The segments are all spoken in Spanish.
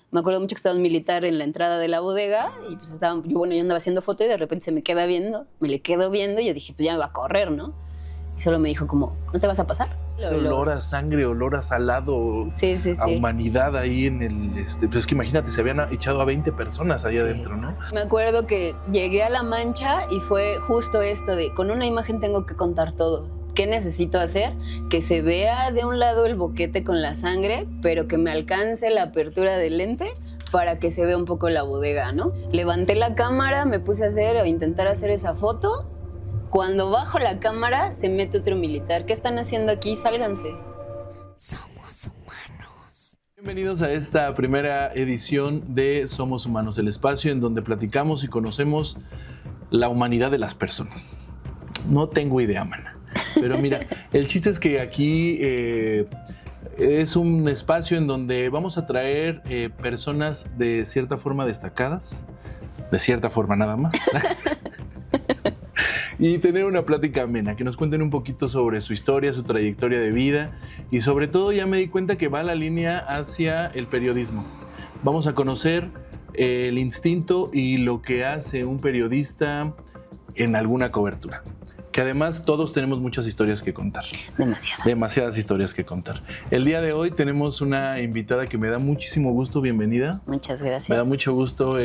Me acuerdo mucho que estaba un militar en la entrada de la bodega y pues yo andaba haciendo foto y de repente se me queda viendo, me le quedo viendo y yo dije, pues ya me va a correr, ¿no? Y solo me dijo como, ¿no te vas a pasar? Ese olor a sangre, olor a salado, sí. a humanidad ahí en el... pues es que imagínate, se habían echado a 20 personas ahí adentro, ¿no? Me acuerdo que llegué a La Mancha y fue justo esto de, con una imagen tengo que contar todo. ¿Qué necesito hacer? Que se vea de un lado el boquete con la sangre, pero que me alcance la apertura del lente para que se vea un poco la bodega, ¿no? Levanté la cámara, me puse a intentar hacer esa foto. Cuando bajo la cámara, se mete otro militar. ¿Qué están haciendo aquí? Sálganse. Somos humanos. Bienvenidos a esta primera edición de Somos Humanos, el espacio en donde platicamos y conocemos la humanidad de las personas. No tengo idea, mana. Pero mira, el chiste es que aquí es un espacio en donde vamos a traer personas de cierta forma destacadas, de cierta forma nada más. Y tener una plática amena, que nos cuenten un poquito sobre su historia, su trayectoria de vida y sobre todo ya me di cuenta que va la línea hacia el periodismo. Vamos a conocer el instinto y lo que hace un periodista en alguna cobertura. Que además todos tenemos muchas historias que contar. Demasiadas historias que contar. El día de hoy tenemos una invitada que me da muchísimo gusto. Bienvenida. Muchas gracias. Me da mucho gusto.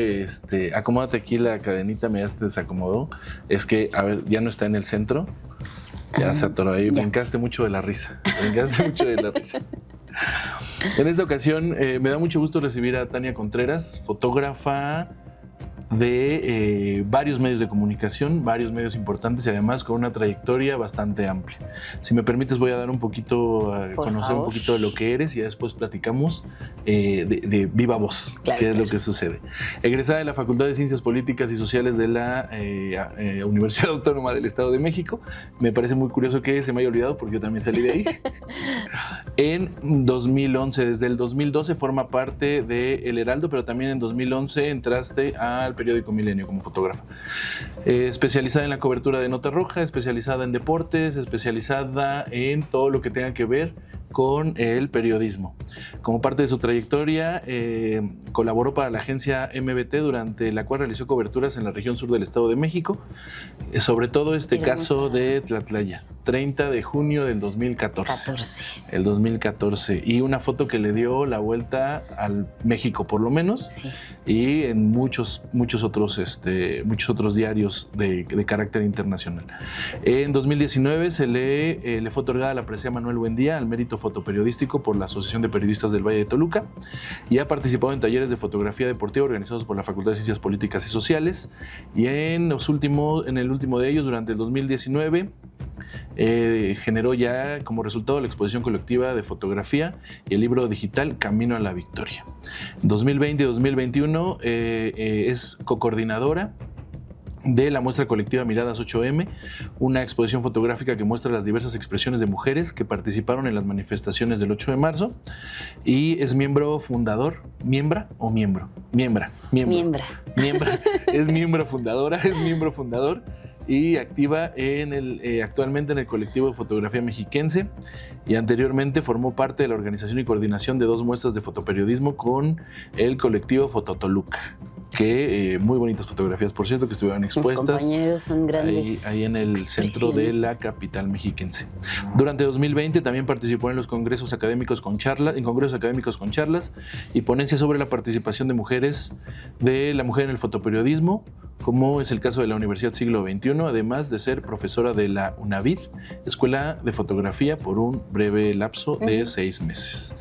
Acomódate aquí la cadenita, ya se desacomodó. Es que, a ver, ya no está en el centro. Ya se atoró ahí. Brincaste mucho de la risa. En esta ocasión me da mucho gusto recibir a Tania Contreras, fotógrafa de varios medios de comunicación, varios medios importantes y además con una trayectoria bastante amplia. Si me permites voy a dar un poquito, a conocer un poquito de lo que eres y ya después platicamos de viva voz, qué es lo que sucede. Egresada de la Facultad de Ciencias Políticas y Sociales de la Universidad Autónoma del Estado de México. Me parece muy curioso que se me haya olvidado porque yo también salí de ahí. En 2011, desde el 2012 forma parte de El Heraldo, pero también en 2011 entraste al periódico Milenio como fotógrafa. Especializada en la cobertura de Nota Roja, especializada en deportes, especializada en todo lo que tenga que ver con el periodismo. Como parte de su trayectoria, colaboró para la agencia MBT, durante la cual realizó coberturas en la región sur del Estado de México, sobre todo caso de Tlatlaya, 30 de junio del 2014. El 2014. Y una foto que le dio la vuelta al México, por lo menos, y en muchos otros diarios de carácter internacional. En 2019 le fue otorgada la presea Manuel Buendía al mérito fotoperiodístico por la Asociación de Periodistas del Valle de Toluca y ha participado en talleres de fotografía deportiva organizados por la Facultad de Ciencias Políticas y Sociales, y en el último de ellos, durante el 2019, generó ya como resultado la exposición colectiva de fotografía y el libro digital Camino a la Victoria. En 2020 y 2021 es cocoordinadora de la muestra colectiva Miradas 8M, una exposición fotográfica que muestra las diversas expresiones de mujeres que participaron en las manifestaciones del 8 de marzo, y es miembro fundador, es miembro fundador y activa actualmente en el colectivo de fotografía mexiquense, y anteriormente formó parte de la organización y coordinación de 2 muestras de fotoperiodismo con el colectivo Fototoluca. Que muy bonitas fotografías, por cierto, que estuvieron expuestas. Mis compañeros son grandes. Ahí en el centro de la capital mexiquense. Durante 2020 también participó en los congresos académicos con charlas y ponencias sobre la participación de la mujer en el fotoperiodismo, como es el caso de la Universidad Siglo XXI, además de ser profesora de la UNAVID, Escuela de Fotografía, por un breve lapso de 6 meses.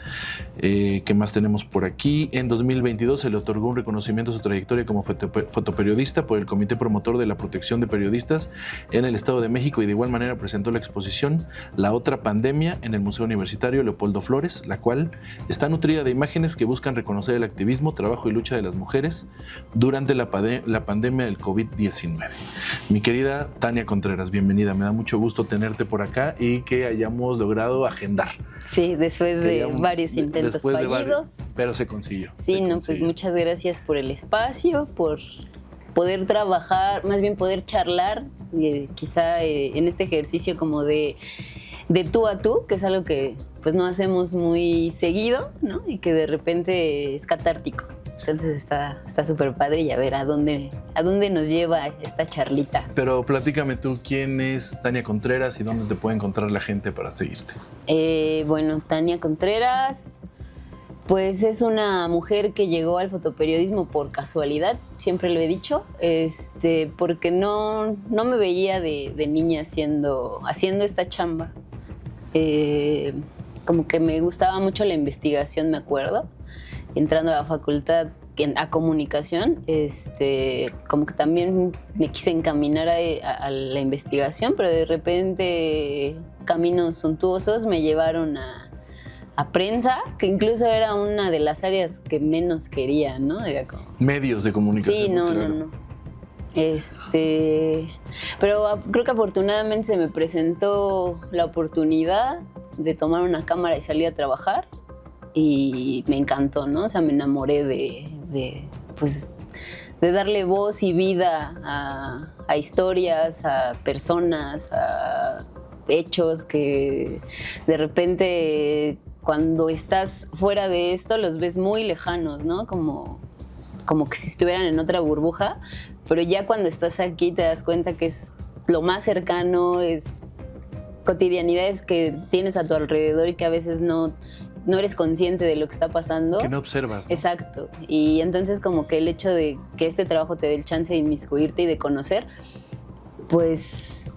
¿Qué más tenemos por aquí? En 2022 se le otorgó un reconocimiento a su trayectoria como fotoperiodista por el Comité Promotor de la Protección de Periodistas en el Estado de México, y de igual manera presentó la exposición La Otra Pandemia en el Museo Universitario Leopoldo Flores, la cual está nutrida de imágenes que buscan reconocer el activismo, trabajo y lucha de las mujeres durante la pandemia del COVID-19. Mi querida Tania Contreras, bienvenida. Me da mucho gusto tenerte por acá y que hayamos logrado agendar. Sí, después de varios intentos fallidos. Pero se consiguió. Sí, pues muchas gracias por el espacio, por poder trabajar, más bien poder charlar, quizá en este ejercicio como de de tú a tú, que es algo que pues no hacemos muy seguido, ¿no? Y que de repente es catártico. Entonces está súper padre y a ver a dónde nos lleva esta charlita. Pero platícame tú, ¿quién es Tania Contreras y dónde te puede encontrar la gente para seguirte? Bueno, Tania Contreras, pues es una mujer que llegó al fotoperiodismo por casualidad, siempre lo he dicho, porque no me veía de niña haciendo esta chamba. Como que me gustaba mucho la investigación, me acuerdo. Entrando a la facultad a comunicación, como que también me quise encaminar a la investigación, pero de repente caminos suntuosos me llevaron a prensa, que incluso era una de las áreas que menos quería, ¿no? Era como... Medios de comunicación. Sí, no. Pero creo que afortunadamente se me presentó la oportunidad de tomar una cámara y salir a trabajar. Y me encantó, ¿no? O sea, me enamoré de darle voz y vida a historias, a personas, a hechos que de repente cuando estás fuera de esto los ves muy lejanos, ¿no? Como que si estuvieran en otra burbuja, pero ya cuando estás aquí te das cuenta que es lo más cercano, es cotidianidades que tienes a tu alrededor y que a veces no eres consciente de lo que está pasando. Que no observas, ¿no? Exacto. Y entonces como que el hecho de que este trabajo te dé el chance de inmiscuirte y de conocer, pues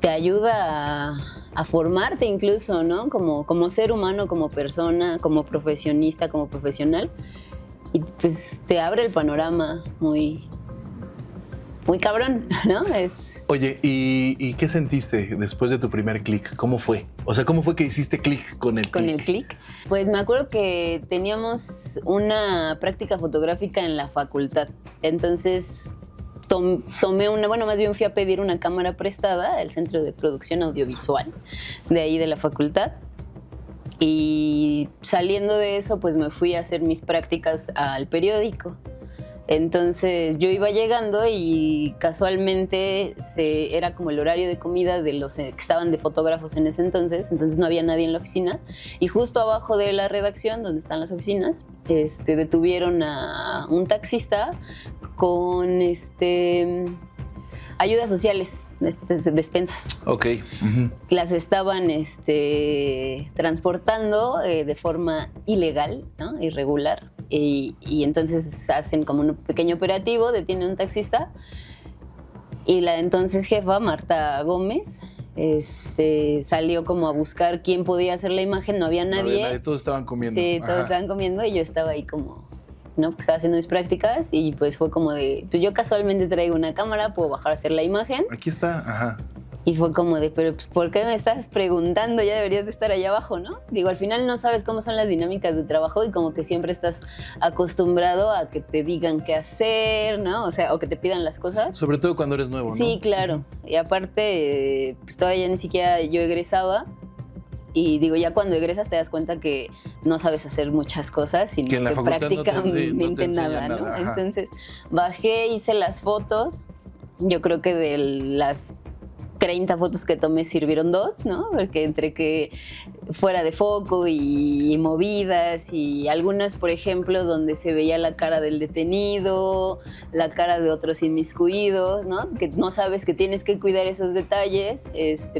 te ayuda a formarte incluso, ¿no? Como ser humano, como persona, como profesionista, como profesional. Y pues te abre el panorama muy cabrón, ¿no? Oye, ¿y qué sentiste después de tu primer clic? ¿Cómo fue? O sea, ¿cómo fue que hiciste clic con el clic? Con el clic. Pues me acuerdo que teníamos una práctica fotográfica en la facultad. Entonces tomé más bien fui a pedir una cámara prestada al Centro de Producción Audiovisual de ahí de la facultad. Y saliendo de eso, pues me fui a hacer mis prácticas al periódico. Entonces yo iba llegando y casualmente era como el horario de comida de los que estaban de fotógrafos en ese entonces no había nadie en la oficina. Y justo abajo de la redacción, donde están las oficinas, detuvieron a un taxista con ayudas sociales, despensas. Ok. Uh-huh. Las estaban transportando de forma ilegal, ¿no? Irregular. Y entonces hacen como un pequeño operativo, detienen a un taxista. Y la entonces jefa, Marta Gómez, salió como a buscar quién podía hacer la imagen. No había nadie. No había nadie, todos estaban comiendo. Sí, todos estaban comiendo y yo estaba ahí como... ¿no? Porque estaba haciendo mis prácticas y pues fue como de, pues yo casualmente traigo una cámara, puedo bajar a hacer la imagen. Aquí está, ajá. Y fue como de, pero pues ¿por qué me estás preguntando? Ya deberías de estar allá abajo, ¿no? Digo, al final no sabes cómo son las dinámicas de trabajo y como que siempre estás acostumbrado a que te digan qué hacer, ¿no? O sea, o que te pidan las cosas. Sobre todo cuando eres nuevo, ¿no? Sí, claro. Y aparte, pues todavía ni siquiera yo egresaba. Y digo, ya cuando egresas te das cuenta que no sabes hacer muchas cosas, sino que prácticamente nada, ¿no? Entonces bajé, hice las fotos. Yo creo que de las 30 fotos que tomé sirvieron 2, ¿no? Porque entre que fuera de foco y movidas y algunas, por ejemplo, donde se veía la cara del detenido, la cara de otros inmiscuidos, ¿no? Que no sabes que tienes que cuidar esos detalles.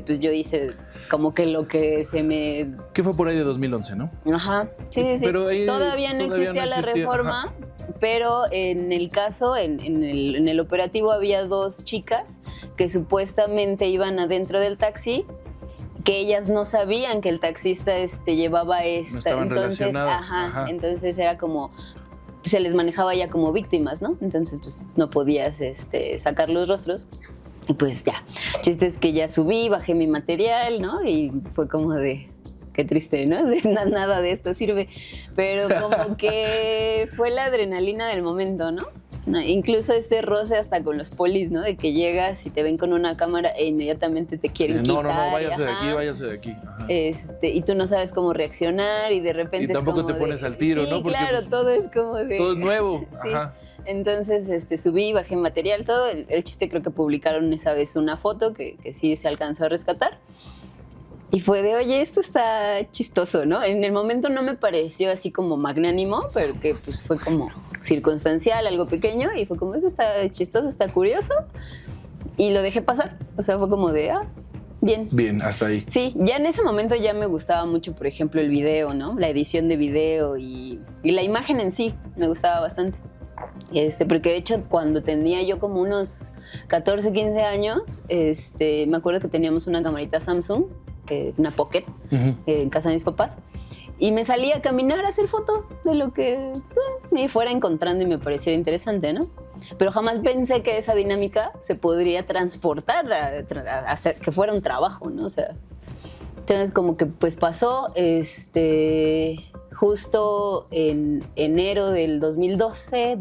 Pues yo hice como que lo que se me... Que fue por ahí de 2011, ¿no? Ajá, sí. Pero ahí todavía no existía la reforma, ajá. Pero en el caso, en el operativo había 2 chicas que supuestamente iban adentro del taxi, que ellas no sabían que el taxista llevaba esta. No entonces, ajá, entonces era como se les manejaba ya como víctimas, ¿no? Entonces, pues no podías sacar los rostros. Y pues ya. Chiste es que ya subí, bajé mi material, ¿no? Y fue como de qué triste, ¿no? Nada de esto sirve. Pero como que fue la adrenalina del momento, ¿no? Incluso roce hasta con los polis, ¿no? De que llegas y te ven con una cámara e inmediatamente te quieren quitar. No, váyase de aquí. Ajá. Y tú no sabes cómo reaccionar y de repente y tampoco es como te pones al tiro, sí, ¿no? Porque claro, todo es como de... Todo es nuevo. Sí. Ajá. Entonces subí, bajé material, todo. El chiste creo que publicaron esa vez una foto que sí se alcanzó a rescatar. Y fue de, oye, esto está chistoso, ¿no? En el momento no me pareció así como magnánimo, pero que pues fue como circunstancial, algo pequeño, y fue como, eso está chistoso, está curioso, y lo dejé pasar. O sea, fue como de, bien. Bien, hasta ahí. Sí, ya en ese momento ya me gustaba mucho, por ejemplo, el video, ¿no? La edición de video y la imagen en sí me gustaba bastante. Porque de hecho cuando tenía yo como unos 14, 15 años, me acuerdo que teníamos una camarita Samsung, una Pocket, en casa de mis papás, y me salía a caminar a hacer foto de lo que me fuera encontrando y me pareciera interesante, ¿no? Pero jamás pensé que esa dinámica se podría transportar a hacer que fuera un trabajo, ¿no? O sea, entonces como que pues pasó, justo en enero del 2011,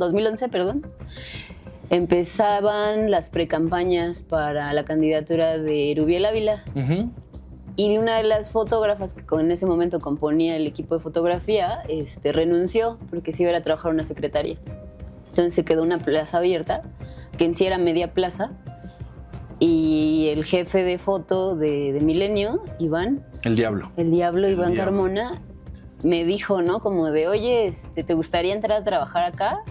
perdón, empezaban las precampañas para la candidatura de Rubiel Ávila. Y una de las fotógrafas que en ese momento componía el equipo de fotografía, renunció porque se iba a ir a trabajar a una secretaria. Entonces se quedó una plaza abierta, que en sí era media plaza, y el jefe de foto de Milenio, Iván. El Diablo. Iván Carmona, me dijo, ¿no? Como de, oye, ¿te gustaría entrar a trabajar acá?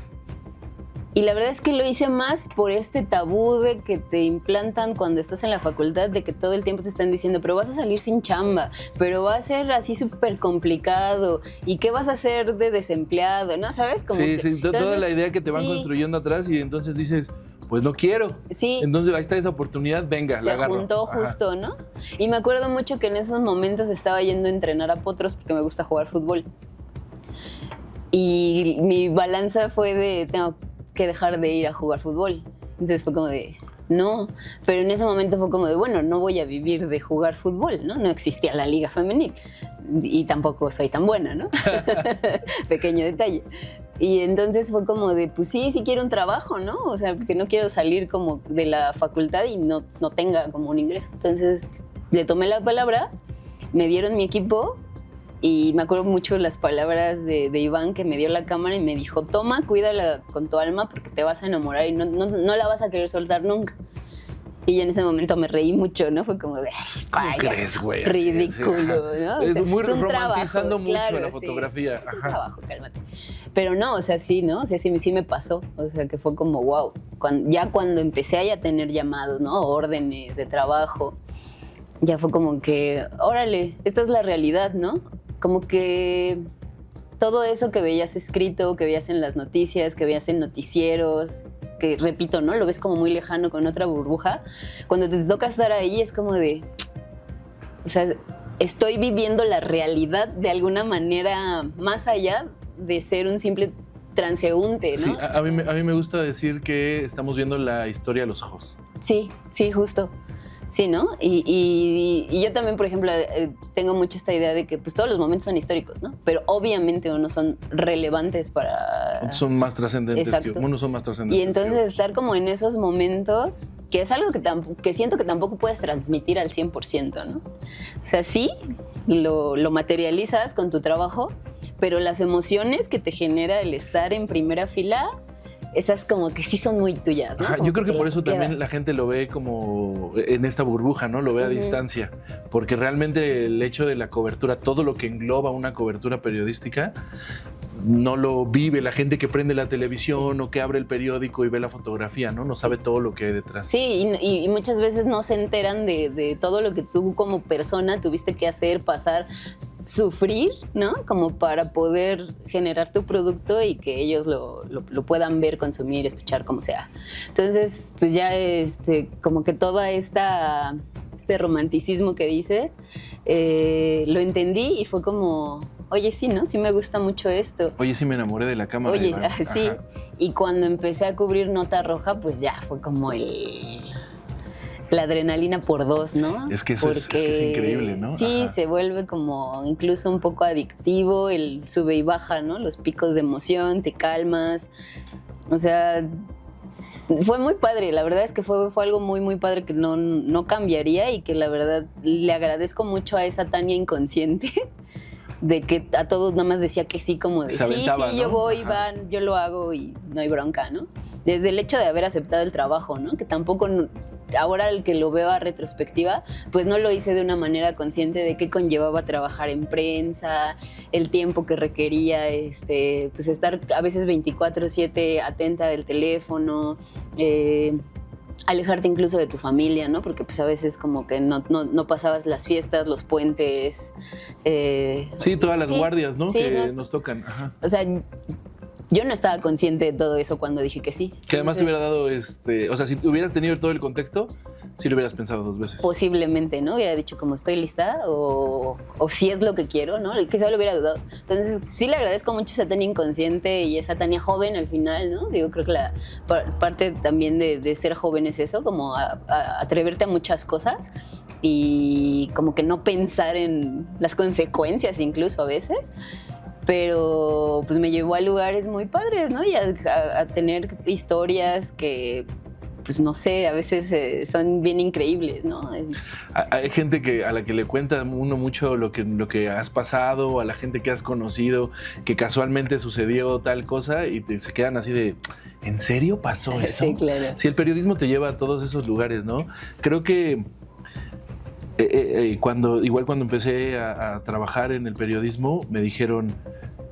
Y la verdad es que lo hice más por este tabú de que te implantan cuando estás en la facultad, de que todo el tiempo te están diciendo, pero vas a salir sin chamba, pero va a ser así súper complicado, ¿y qué vas a hacer de desempleado? ¿No? ¿Sabes? Como sí, que, sí, entonces, toda la idea que te van construyendo atrás y entonces dices, pues no quiero. Sí. Entonces ahí está esa oportunidad, venga, la agarro. Se juntó justo, ¿no? Y me acuerdo mucho que en esos momentos estaba yendo a entrenar a potros porque me gusta jugar fútbol. Y mi balanza fue de, tengo que dejar de ir a jugar fútbol. Entonces fue como de, no. Pero en ese momento fue como de, bueno, no voy a vivir de jugar fútbol, ¿no? No existía la liga femenil. Y tampoco soy tan buena, ¿no? Pequeño detalle. Y entonces fue como de, pues sí quiero un trabajo, ¿no? O sea, porque no quiero salir como de la facultad y no tenga como un ingreso. Entonces le tomé la palabra, me dieron mi equipo y me acuerdo mucho las palabras de Iván, que me dio la cámara y me dijo, toma, cuídala con tu alma porque te vas a enamorar y no la vas a querer soltar nunca. Y en ese momento me reí mucho, ¿no? Fue como de, ¿cómo crees, güey? Ridículo, ¿no? Es muy es un romantizando trabajo, mucho claro, la fotografía. Sí, es un trabajo, cálmate. Pero no, o sea, sí, ¿no? O sea, sí me pasó. O sea, que fue como, wow. Cuando empecé a ya tener llamados, ¿no? Órdenes de trabajo, ya fue como que, órale, esta es la realidad, ¿no? Como que todo eso que veías escrito, que veías en las noticias, que veías en noticieros, que repito, ¿no? Lo ves como muy lejano con otra burbuja. Cuando te toca estar ahí es como de, o sea, estoy viviendo la realidad de alguna manera más allá de ser un simple transeúnte, ¿no? Sí, a mí me gusta decir que estamos viendo la historia a los ojos. Sí, justo. Sí, ¿no? Y yo también, por ejemplo, tengo mucho esta idea de que pues todos los momentos son históricos, ¿no? Pero obviamente unos son relevantes para... Son más trascendentes. Exacto. Unos son más trascendentes. Y entonces estar como en esos momentos, que es algo que siento que tampoco puedes transmitir al 100%, ¿no? O sea, sí, lo materializas con tu trabajo, pero las emociones que te genera el estar en primera fila, esas como que sí son muy tuyas, ¿no? Ajá, yo creo que por eso también la gente lo ve como en esta burbuja, ¿no? Lo ve a distancia. Porque realmente el hecho de la cobertura, todo lo que engloba una cobertura periodística, no lo vive la gente que prende la televisión o que abre el periódico y ve la fotografía, ¿no? No sabe todo lo que hay detrás. Sí, y muchas veces no se enteran de todo lo que tú como persona tuviste que hacer, pasar, sufrir, ¿no? Como para poder generar tu producto y que ellos lo puedan ver, consumir, escuchar, como sea. Entonces, pues ya como que todo este romanticismo que dices, lo entendí y fue como, oye, sí, ¿no? Sí me gusta mucho esto. Oye, sí me enamoré de la cámara. Oye, Iván. sí. Ajá. Y cuando empecé a cubrir Nota Roja, pues ya fue como la adrenalina por dos, ¿no? Es que eso es increíble, ¿no? Sí, Ajá. se vuelve como incluso un poco adictivo, el sube y baja, ¿no? Los picos de emoción, te calmas. O sea, fue muy padre. La verdad es que fue algo muy, muy padre que no cambiaría y que la verdad le agradezco mucho a esa Tania inconsciente de que a todos nada más decía que sí, como de Se sí, aventaba, sí, ¿no? yo voy, Ajá. van, yo lo hago y no hay bronca, ¿no? Desde el hecho de haber aceptado el trabajo, ¿no? Que tampoco, ahora el que lo veo a retrospectiva, pues no lo hice de una manera consciente de qué conllevaba trabajar en prensa, el tiempo que requería, pues estar a veces 24/7 atenta del teléfono, alejarte incluso de tu familia, ¿no? Porque pues a veces como que no pasabas las fiestas, los puentes. Sí, todas las sí, guardias, ¿no? sí, que ¿no? nos tocan. Ajá. O sea, yo no estaba consciente de todo eso cuando dije que sí. Que además te Entonces, hubiera dado, o sea, si hubieras tenido todo el contexto, sí lo hubieras pensado 2 veces. posiblemente, ¿no? Hubiera dicho como estoy lista o si es lo que quiero, ¿no? Quizá lo hubiera dudado. Entonces, sí le agradezco mucho esa Tania inconsciente y esa Tania joven al final, ¿no? Digo, creo que la parte también de ser joven es eso, como a atreverte a muchas cosas y como que no pensar en las consecuencias incluso a veces. Pero pues me llevó a lugares muy padres, ¿no? Y a tener historias que, pues no sé, a veces son bien increíbles, ¿no? Hay gente a la que le cuenta uno mucho lo que has pasado, a la gente que has conocido, que casualmente sucedió tal cosa y se quedan así de, ¿en serio pasó eso? Sí, claro. Sí, el periodismo te lleva a todos esos lugares, ¿no? Creo que cuando empecé a trabajar en el periodismo, me dijeron,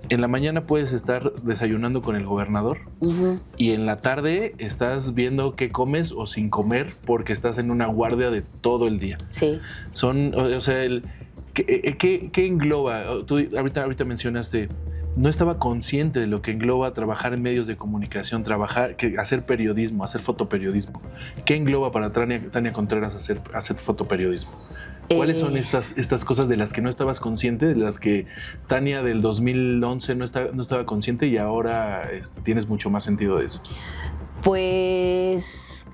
en la mañana puedes estar desayunando con el gobernador Uh-huh. y en la tarde estás viendo qué comes o sin comer porque estás en una guardia de todo el día. Sí. O sea, ¿qué engloba? Tú ahorita mencionaste, no estaba consciente de lo que engloba trabajar en medios de comunicación, hacer periodismo, hacer fotoperiodismo. ¿Qué engloba para Tania Contreras hacer fotoperiodismo? ¿Cuáles son estas cosas de las que no estabas consciente, de las que Tania del 2011 no estaba consciente y ahora tienes mucho más sentido de eso? Pues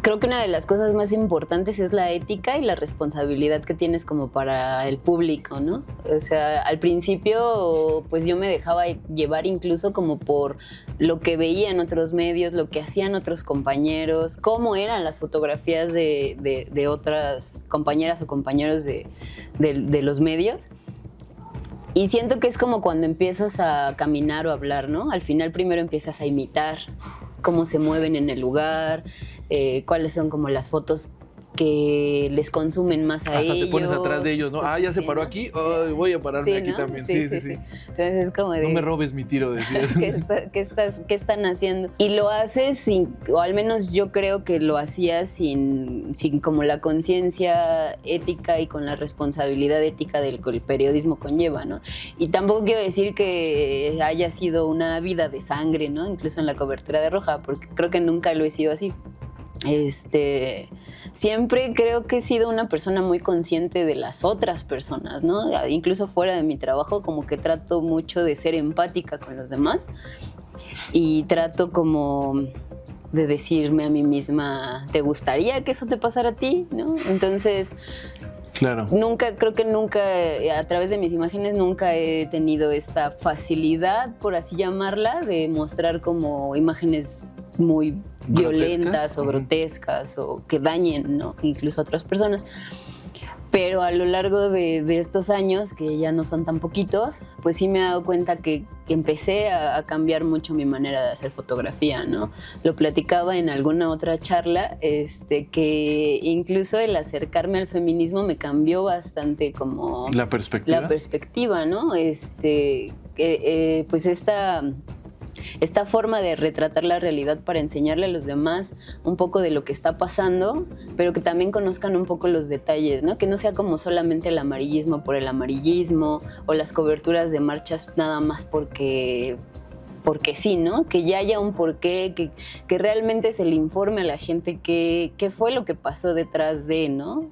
creo que una de las cosas más importantes es la ética y la responsabilidad que tienes como para el público, ¿no? O sea, al principio pues yo me dejaba llevar incluso como por lo que veía en otros medios, lo que hacían otros compañeros, cómo eran las fotografías de otras compañeras o compañeros de los medios. Y siento que es como cuando empiezas a caminar o a hablar, ¿no? Al final primero empiezas a imitar cómo se mueven en el lugar, cuáles son como las fotos que les consumen más a Hasta ellos. te pones atrás de ellos, ¿no? Ah, ya se Sí, paró ¿no? aquí, oh, voy a pararme Sí, aquí ¿no? también. Sí. Entonces es como de... No me robes mi tiro, decía. ¿Qué están haciendo? Y lo haces sin, o al menos yo creo que lo hacía sin como la conciencia ética y con la responsabilidad ética del que el periodismo conlleva, ¿no? Y tampoco quiero decir que haya sido una vida de sangre, ¿no? Incluso en la cobertura de Roja, porque creo que nunca lo he sido así. Siempre creo que he sido una persona muy consciente de las otras personas, ¿no? Incluso fuera de mi trabajo, como que trato mucho de ser empática con los demás y trato como de decirme a mí misma, ¿te gustaría que eso te pasara a ti? ¿No? Entonces, Claro. creo que nunca, a través de mis imágenes, nunca he tenido esta facilidad, por así llamarla, de mostrar como imágenes muy violentas o grotescas o que dañen, ¿no? Incluso a otras personas. Pero a lo largo de estos años, que ya no son tan poquitos, pues sí me he dado cuenta que empecé a cambiar mucho mi manera de hacer fotografía, ¿no? Lo platicaba en alguna otra charla, que incluso el acercarme al feminismo me cambió bastante como... La perspectiva. La perspectiva, ¿no? Pues esta forma de retratar la realidad para enseñarle a los demás un poco de lo que está pasando, pero que también conozcan un poco los detalles, ¿no? Que no sea como solamente el amarillismo por el amarillismo o las coberturas de marchas nada más porque sí, ¿no? Que ya haya un porqué, que realmente se le informe a la gente qué fue lo que pasó detrás de, ¿no?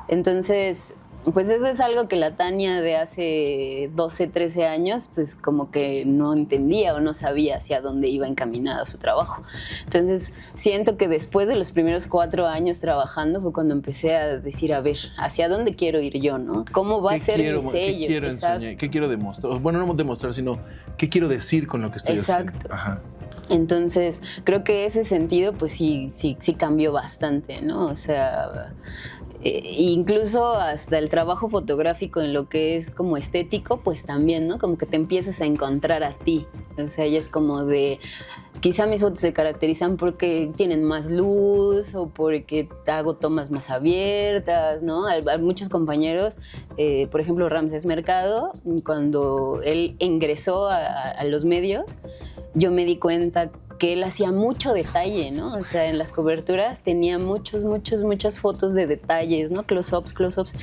Entonces, pues eso es algo que la Tania de hace 12, 13 años, pues como que no entendía o no sabía hacia dónde iba encaminado su trabajo. Entonces, siento que después de los primeros 4 años trabajando fue cuando empecé a decir, a ver, ¿hacia dónde quiero ir yo, no? ¿Cómo va a ser mi sello? ¿Qué quiero enseñar? ¿Qué quiero demostrar? Bueno, no demostrar, sino ¿qué quiero decir con lo que estoy haciendo? Exacto. Ajá. Entonces, creo que ese sentido, pues sí cambió bastante, ¿no? O sea, Incluso hasta el trabajo fotográfico en lo que es como estético, pues también, ¿no? Como que te empiezas a encontrar a ti. O sea, ya es como de, quizá mis fotos se caracterizan porque tienen más luz o porque hago tomas más abiertas, ¿no? A muchos compañeros, por ejemplo, Ramsés Mercado, cuando él ingresó a los medios, yo me di cuenta que él hacía mucho detalle, ¿no? O sea, en las coberturas tenía muchas fotos de detalles, ¿no? Close-ups.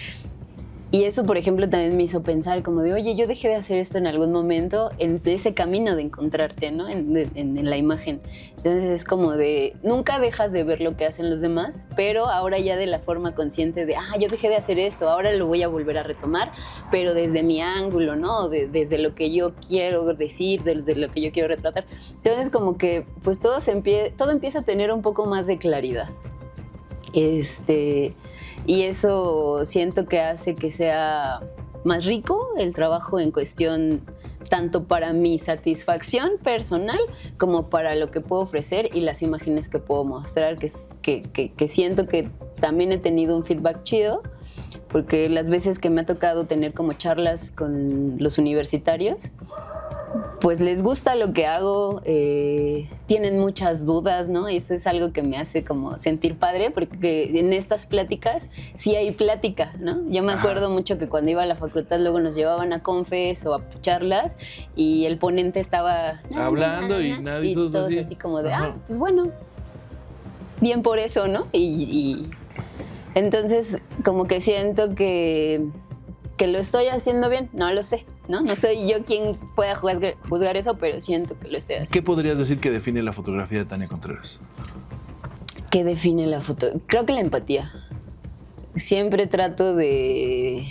Y eso, por ejemplo, también me hizo pensar como de, oye, yo dejé de hacer esto en algún momento en ese camino de encontrarte, ¿no? En la imagen. Entonces es como de, nunca dejas de ver lo que hacen los demás, pero ahora ya de la forma consciente de, yo dejé de hacer esto, ahora lo voy a volver a retomar, pero desde mi ángulo, ¿no? Desde lo que yo quiero decir, desde lo que yo quiero retratar. Entonces como que, pues todo empieza a tener un poco más de claridad. Y eso siento que hace que sea más rico el trabajo en cuestión, tanto para mi satisfacción personal como para lo que puedo ofrecer y las imágenes que puedo mostrar, que siento que también he tenido un feedback chido, porque las veces que me ha tocado tener como charlas con los universitarios, pues les gusta lo que hago, tienen muchas dudas, ¿no? Y eso es algo que me hace como sentir padre, porque en estas pláticas sí hay plática, ¿no? Yo me acuerdo mucho que cuando iba a la facultad luego nos llevaban a confes o a charlas y el ponente estaba hablando y todos así como de, pues bueno, bien por eso, ¿no? Y entonces como que siento que lo estoy haciendo bien, no lo sé, ¿no? No soy yo quien pueda juzgar eso, pero siento que lo estoy haciendo. ¿Qué podrías decir que define la fotografía de Tania Contreras? ¿Qué define la foto? Creo que la empatía. Siempre trato de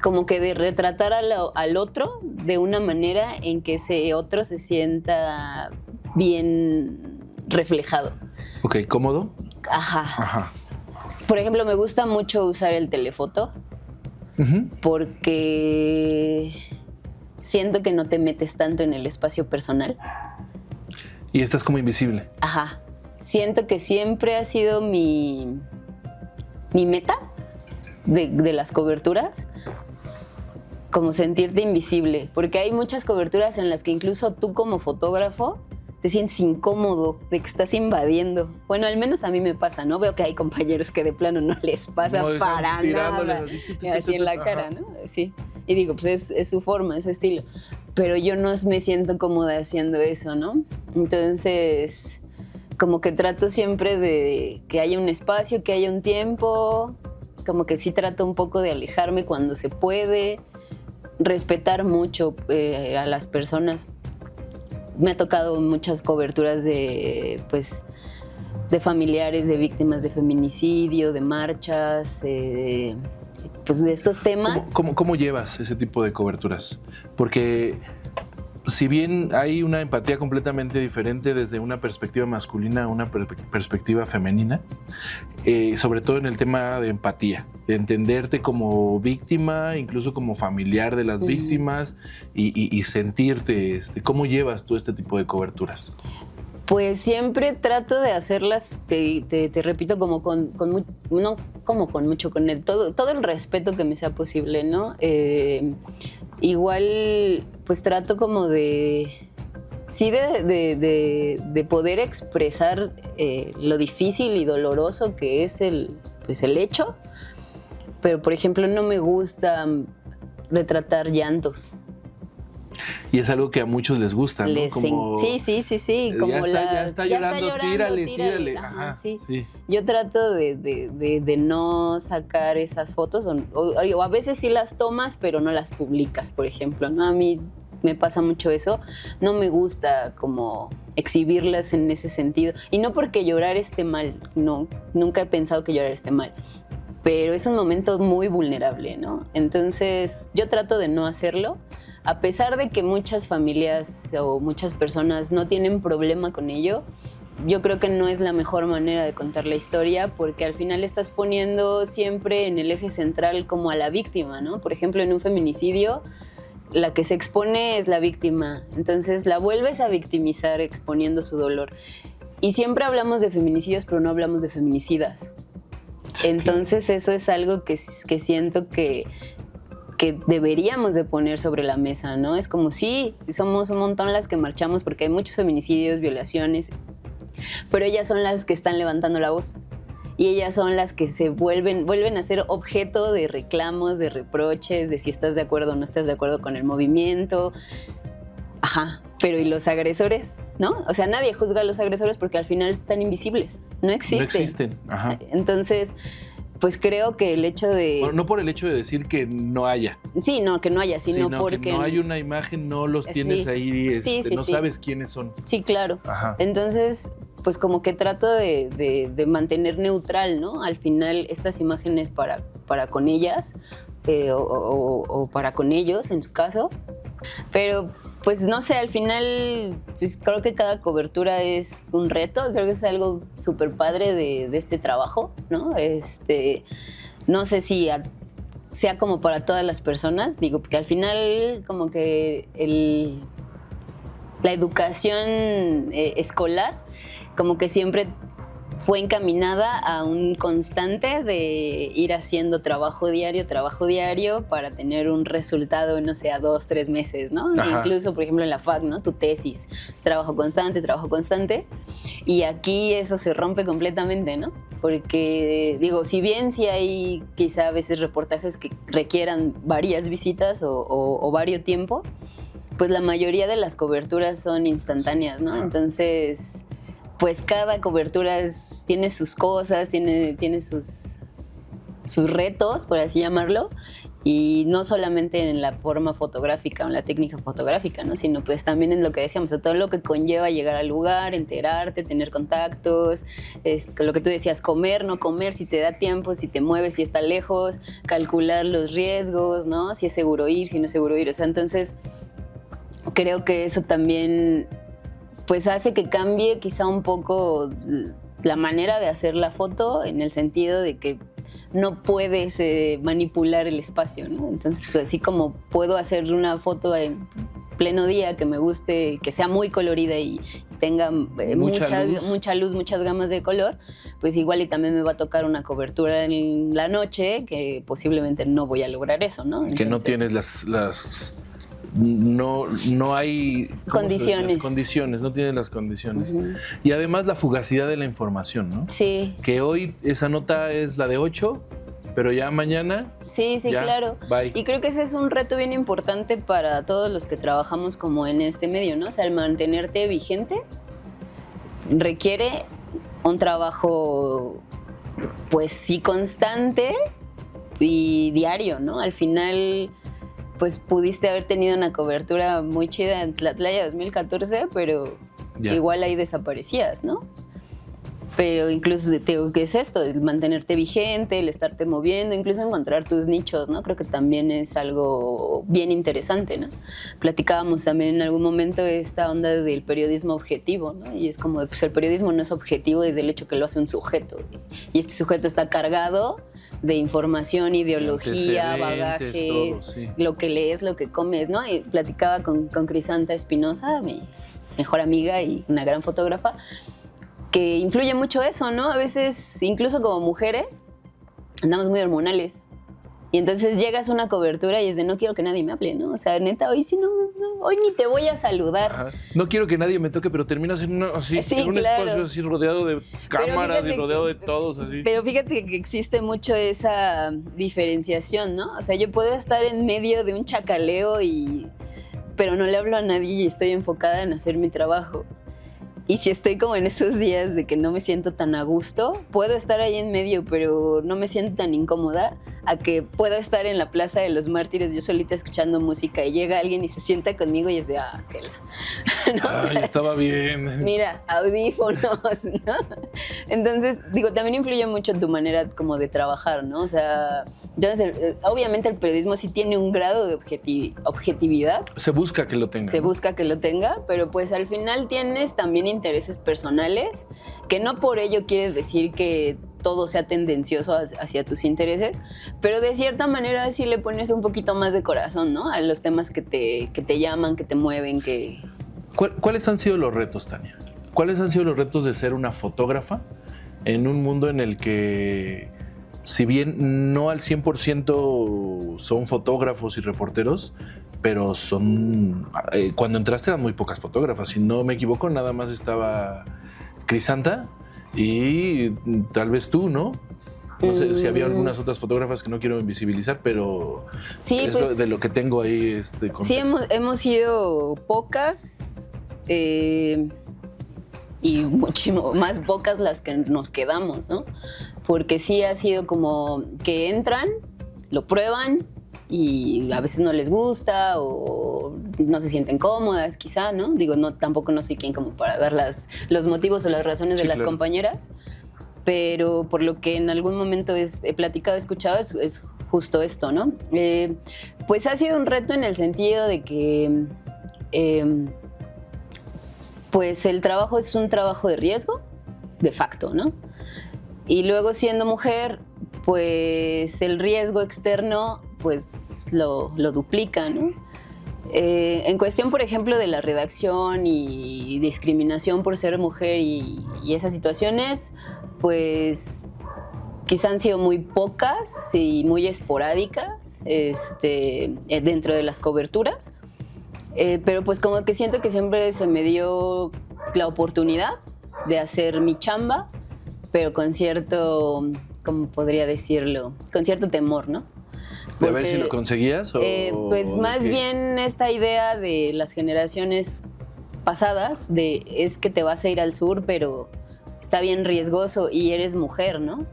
como que de retratar al otro de una manera en que ese otro se sienta bien reflejado. Ok, ¿cómodo? Ajá. Por ejemplo, me gusta mucho usar el telefoto. Porque siento que no te metes tanto en el espacio personal. Y estás como invisible. Ajá. Siento que siempre ha sido mi meta de las coberturas, como sentirte invisible. Porque hay muchas coberturas en las que incluso tú como fotógrafo te sientes incómodo de que estás invadiendo. Bueno, al menos a mí me pasa, ¿no? Veo que hay compañeros que de plano no les pasa para nada. Así en la cara, ¿no? Sí. Y digo, pues es su forma, es su estilo. Pero yo no me siento cómoda haciendo eso, ¿no? Entonces, como que trato siempre de que haya un espacio, que haya un tiempo. Como que sí trato un poco de alejarme cuando se puede. Respetar mucho a las personas. Me ha tocado muchas coberturas de familiares de víctimas de feminicidio, de marchas, pues de estos temas. ¿Cómo llevas ese tipo de coberturas? Porque si bien hay una empatía completamente diferente desde una perspectiva masculina a una perspectiva femenina, sobre todo en el tema de empatía, de entenderte como víctima, incluso como familiar de las víctimas y sentirte, ¿cómo llevas tú este tipo de coberturas? Pues siempre trato de hacerlas, te repito, como con todo el respeto que me sea posible, ¿no? Igual, pues trato como de poder expresar lo difícil y doloroso que es el hecho, pero por ejemplo no me gusta retratar llantos. Y es algo que a muchos les gusta, ¿no? Sí. Como ya está llorando, tírale. Ajá, sí. Yo trato de no sacar esas fotos, o a veces sí las tomas, pero no las publicas, por ejemplo, ¿no? A mí me pasa mucho eso. No me gusta como exhibirlas en ese sentido. Y no porque llorar esté mal, no, nunca he pensado que llorar esté mal. Pero es un momento muy vulnerable, ¿no? Entonces yo trato de no hacerlo. A pesar de que muchas familias o muchas personas no tienen problema con ello, yo creo que no es la mejor manera de contar la historia, porque al final estás poniendo siempre en el eje central como a la víctima, ¿no? Por ejemplo, en un feminicidio, la que se expone es la víctima, entonces la vuelves a victimizar exponiendo su dolor. Y siempre hablamos de feminicidios, pero no hablamos de feminicidas. Sí, Entonces eso es algo que siento que deberíamos de poner sobre la mesa, ¿no? Es como sí, somos un montón las que marchamos porque hay muchos feminicidios, violaciones, pero ellas son las que están levantando la voz. Y ellas son las que se vuelven a ser objeto de reclamos, de reproches, de si estás de acuerdo o no estás de acuerdo con el movimiento. Ajá, pero ¿y los agresores? ¿No? O sea, nadie juzga a los agresores porque al final están invisibles. No existen. No existen, ajá. Entonces, pues creo que el hecho de... Bueno, no por el hecho de decir que no haya. Sí, no, que no haya, sino porque... que no hay una imagen, no los tienes Sí. ahí, Sí, no sabes quiénes son. Sí, claro. Ajá. Entonces, pues como que trato de mantener neutral, ¿no? Al final, estas imágenes para con ellas o para con ellos, en su caso. Pero, pues no sé, al final, pues creo que cada cobertura es un reto. Creo que es algo súper padre de este trabajo, ¿no? No sé si sea como para todas las personas, digo, porque al final como que la educación escolar como que siempre fue encaminada a un constante de ir haciendo trabajo diario para tener un resultado, no sé, a 2, 3 meses, ¿no? Ajá. Incluso, por ejemplo, en la FAC, ¿no? Tu tesis es trabajo constante. Y aquí eso se rompe completamente, ¿no? Porque, digo, si bien sí hay quizá a veces reportajes que requieran varias visitas o varios tiempo, pues la mayoría de las coberturas son instantáneas, ¿no? Entonces, pues cada cobertura tiene sus cosas, tiene sus retos, por así llamarlo, y no solamente en la forma fotográfica o en la técnica fotográfica, ¿no? Sino pues también en lo que decíamos, todo lo que conlleva llegar al lugar, enterarte, tener contactos, lo que tú decías, comer, no comer, si te da tiempo, si te mueves, si está lejos, calcular los riesgos, ¿no? Si es seguro ir, si no es seguro ir, o sea, entonces creo que eso también pues hace que cambie quizá un poco la manera de hacer la foto, en el sentido de que no puedes manipular el espacio, ¿no? Entonces, pues, así como puedo hacer una foto en pleno día que me guste, que sea muy colorida y tenga mucha luz, muchas gamas de color, pues igual y también me va a tocar una cobertura en la noche que posiblemente no voy a lograr eso, ¿no? Entonces, que no tienes no hay condiciones. Las condiciones, no tienes las condiciones. Uh-huh. Y además la fugacidad de la información, ¿no? Sí. Que hoy esa nota es la de 8, pero ya mañana... Sí, ya, claro. Bye. Y creo que ese es un reto bien importante para todos los que trabajamos como en este medio, ¿no? O sea, el mantenerte vigente requiere un trabajo, pues sí, constante y diario, ¿no? Al final, pues pudiste haber tenido una cobertura muy chida en Tlatlaya 2014, pero Ya. igual ahí desaparecías, ¿no? Pero incluso te digo, ¿qué es esto? El mantenerte vigente, el estarte moviendo, incluso encontrar tus nichos, ¿no? Creo que también es algo bien interesante, ¿no? Platicábamos también en algún momento esta onda del periodismo objetivo, ¿no? Y es como, pues el periodismo no es objetivo desde el hecho que lo hace un sujeto. Y este sujeto está cargado de información, ideología, bagajes, todo, sí. lo que lees, lo que comes, ¿no? Y platicaba con Crisanta Espinosa, mi mejor amiga y una gran fotógrafa, que influye mucho eso, ¿no? A veces, incluso como mujeres, andamos muy hormonales. Y entonces llegas a una cobertura y es de no quiero que nadie me hable, ¿no? O sea, neta, hoy sí hoy ni te voy a saludar. Ajá. No quiero que nadie me toque, pero terminas en, Sí, en un claro. espacio así rodeado de cámaras y rodeado de todos así. Pero fíjate que existe mucho esa diferenciación, ¿no? O sea, yo puedo estar en medio de un chacaleo pero no le hablo a nadie y estoy enfocada en hacer mi trabajo. Y si estoy como en esos días de que no me siento tan a gusto, puedo estar ahí en medio, pero no me siento tan incómoda a que pueda estar en la Plaza de los Mártires yo solita escuchando música y llega alguien y se sienta conmigo y es de, qué la... Ay, estaba bien. Mira, audífonos, ¿no? Entonces, digo, también influye mucho tu manera como de trabajar, ¿no? O sea, entonces, obviamente el periodismo sí tiene un grado de objetividad. Se busca que lo tenga. Se ¿no? busca que lo tenga, pero pues al final tienes también intereses personales, que no por ello quiere decir que todo sea tendencioso hacia tus intereses, pero de cierta manera sí le pones un poquito más de corazón, ¿no? A los temas que te llaman, que te mueven, que... ¿Cuáles han sido los retos, Tania? ¿Cuáles han sido los retos de ser una fotógrafa en un mundo en el que si bien no al 100% son fotógrafos y reporteros, pero cuando entraste eran muy pocas fotógrafas, si no me equivoco, nada más estaba Crisanta y tal vez tú, ¿no? No sé si había algunas otras fotógrafas que no quiero invisibilizar, pero sí, es pues, de lo que tengo ahí contexto. Sí, hemos sido pocas y muchísimo más pocas las que nos quedamos, ¿no? Porque sí ha sido como que entran, lo prueban y a veces no les gusta o no se sienten cómodas quizá, ¿no? Digo, tampoco no soy quien como para dar los motivos o las razones de Sí, las claro. compañeras, pero por lo que en algún momento he platicado, he escuchado, es justo esto, ¿no? Pues ha sido un reto en el sentido de que pues el trabajo es un trabajo de riesgo, de facto, ¿no? Y luego siendo mujer, pues el riesgo externo pues lo duplica, ¿no? En cuestión, por ejemplo, de la redacción y discriminación por ser mujer y esas situaciones, pues quizá han sido muy pocas y muy esporádicas dentro de las coberturas, pero pues como que siento que siempre se me dio la oportunidad de hacer mi chamba, pero con cierto, ¿cómo podría decirlo? Con cierto temor, ¿no? ¿De a ver si lo conseguías? Pues más bien esta idea de las generaciones pasadas, es que te vas a ir al sur, pero está bien riesgoso y eres mujer, ¿no?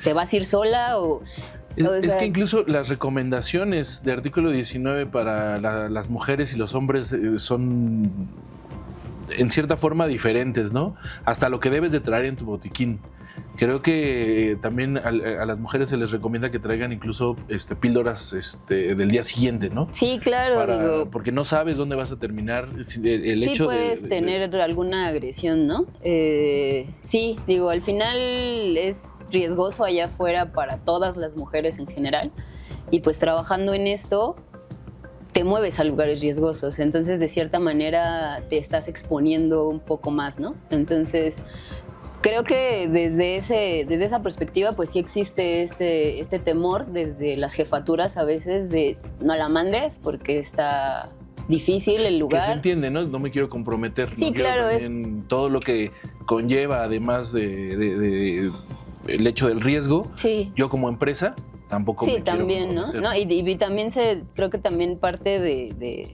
¿Te vas a ir sola o...? Es que incluso las recomendaciones de artículo 19 para las mujeres y los hombres son en cierta forma diferentes, ¿no? Hasta lo que debes de traer en tu botiquín. Creo que también a las mujeres se les recomienda que traigan incluso píldoras del día siguiente, ¿no? Sí, claro. Porque no sabes dónde vas a terminar. El sí, hecho puedes tener alguna agresión, ¿no? Sí, digo, al final es riesgoso allá afuera para todas las mujeres en general. Y pues trabajando en esto, te mueves a lugares riesgosos. Entonces, de cierta manera, te estás exponiendo un poco más, ¿no? Entonces... creo que desde esa perspectiva, pues sí existe este temor desde las jefaturas a veces de no la mandes porque está difícil el lugar. Que se entiende, ¿no? No me quiero comprometer. Sí, no claro, todo lo que conlleva, además de el hecho del riesgo. Sí. Yo como empresa tampoco me quiero también, ¿no? Y también creo que también parte de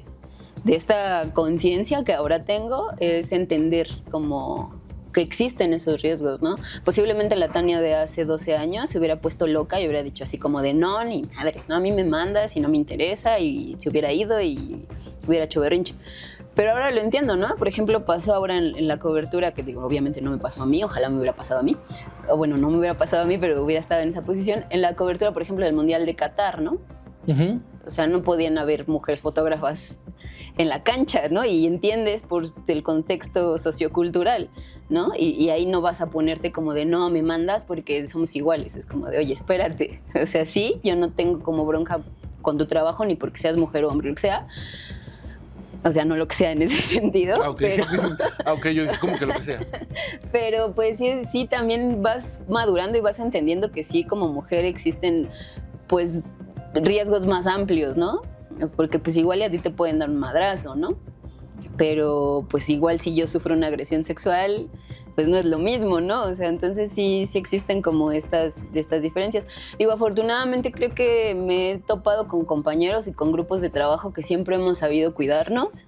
esta conciencia que ahora tengo es entender como que existen esos riesgos, ¿no? Posiblemente la Tania de hace 12 años se hubiera puesto loca y hubiera dicho así como de no, ni madres, no, a mí me mandas y no me interesa, y se hubiera ido y hubiera hecho berrinche. Pero ahora lo entiendo, ¿no? Por ejemplo, pasó ahora en la cobertura, que digo, obviamente no me pasó a mí, ojalá me hubiera pasado a mí, o bueno, no me hubiera pasado a mí, pero hubiera estado en esa posición, en la cobertura, por ejemplo, del Mundial de Qatar, ¿no? Uh-huh. O sea, no podían haber mujeres fotógrafas en la cancha, ¿no? Y entiendes por el contexto sociocultural, ¿no? Y ahí no vas a ponerte como de, no, me mandas porque somos iguales. Es como de, oye, espérate. O sea, sí, yo no tengo como bronca con tu trabajo ni porque seas mujer o hombre, lo que sea. O sea, no lo que sea en ese sentido. Okay. Pero... yo como que lo que sea. Pero pues sí, también vas madurando y vas entendiendo que sí, como mujer existen, pues, riesgos más amplios, ¿no? Porque pues igual a ti te pueden dar un madrazo, ¿no? Pero pues igual si yo sufro una agresión sexual, pues no es lo mismo, ¿no? O sea, entonces sí existen como estas diferencias. Digo, afortunadamente creo que me he topado con compañeros y con grupos de trabajo que siempre hemos sabido cuidarnos.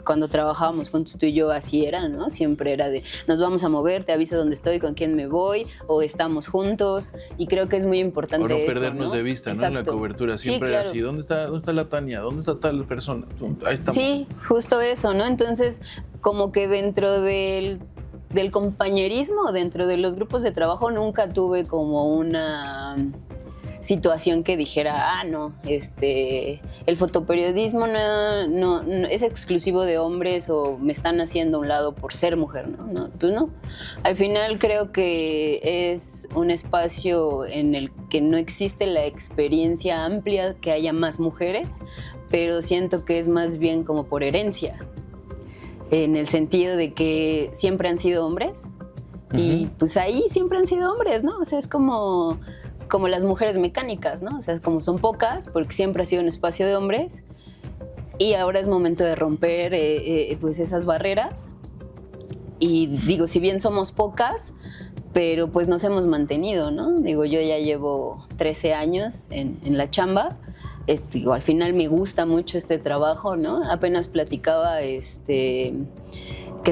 Cuando trabajábamos juntos tú y yo así era, ¿no? Siempre era de, nos vamos a mover, te aviso dónde estoy, con quién me voy, o estamos juntos, y creo que es muy importante o no eso, perdernos de vista, ¿no? En la cobertura siempre era así, ¿dónde está la Tania? ¿Dónde está tal persona? Ahí estamos. Sí, justo eso, ¿no? Entonces, como que dentro del compañerismo, dentro de los grupos de trabajo, nunca tuve como una situación que dijera, no, el fotoperiodismo no es exclusivo de hombres o me están haciendo a un lado por ser mujer, ¿no? Pues no. Al final creo que es un espacio en el que no existe la experiencia amplia, que haya más mujeres, pero siento que es más bien como por herencia, en el sentido de que siempre han sido hombres Y pues ahí siempre han sido hombres, ¿no? O sea, es como las mujeres mecánicas, ¿no? O sea, es como son pocas, porque siempre ha sido un espacio de hombres. Y ahora es momento de romper pues esas barreras. Y digo, si bien somos pocas, pero pues nos hemos mantenido, ¿no? Digo, yo ya llevo 13 años en la chamba. Digo, al final me gusta mucho este trabajo, ¿no? Apenas platicaba que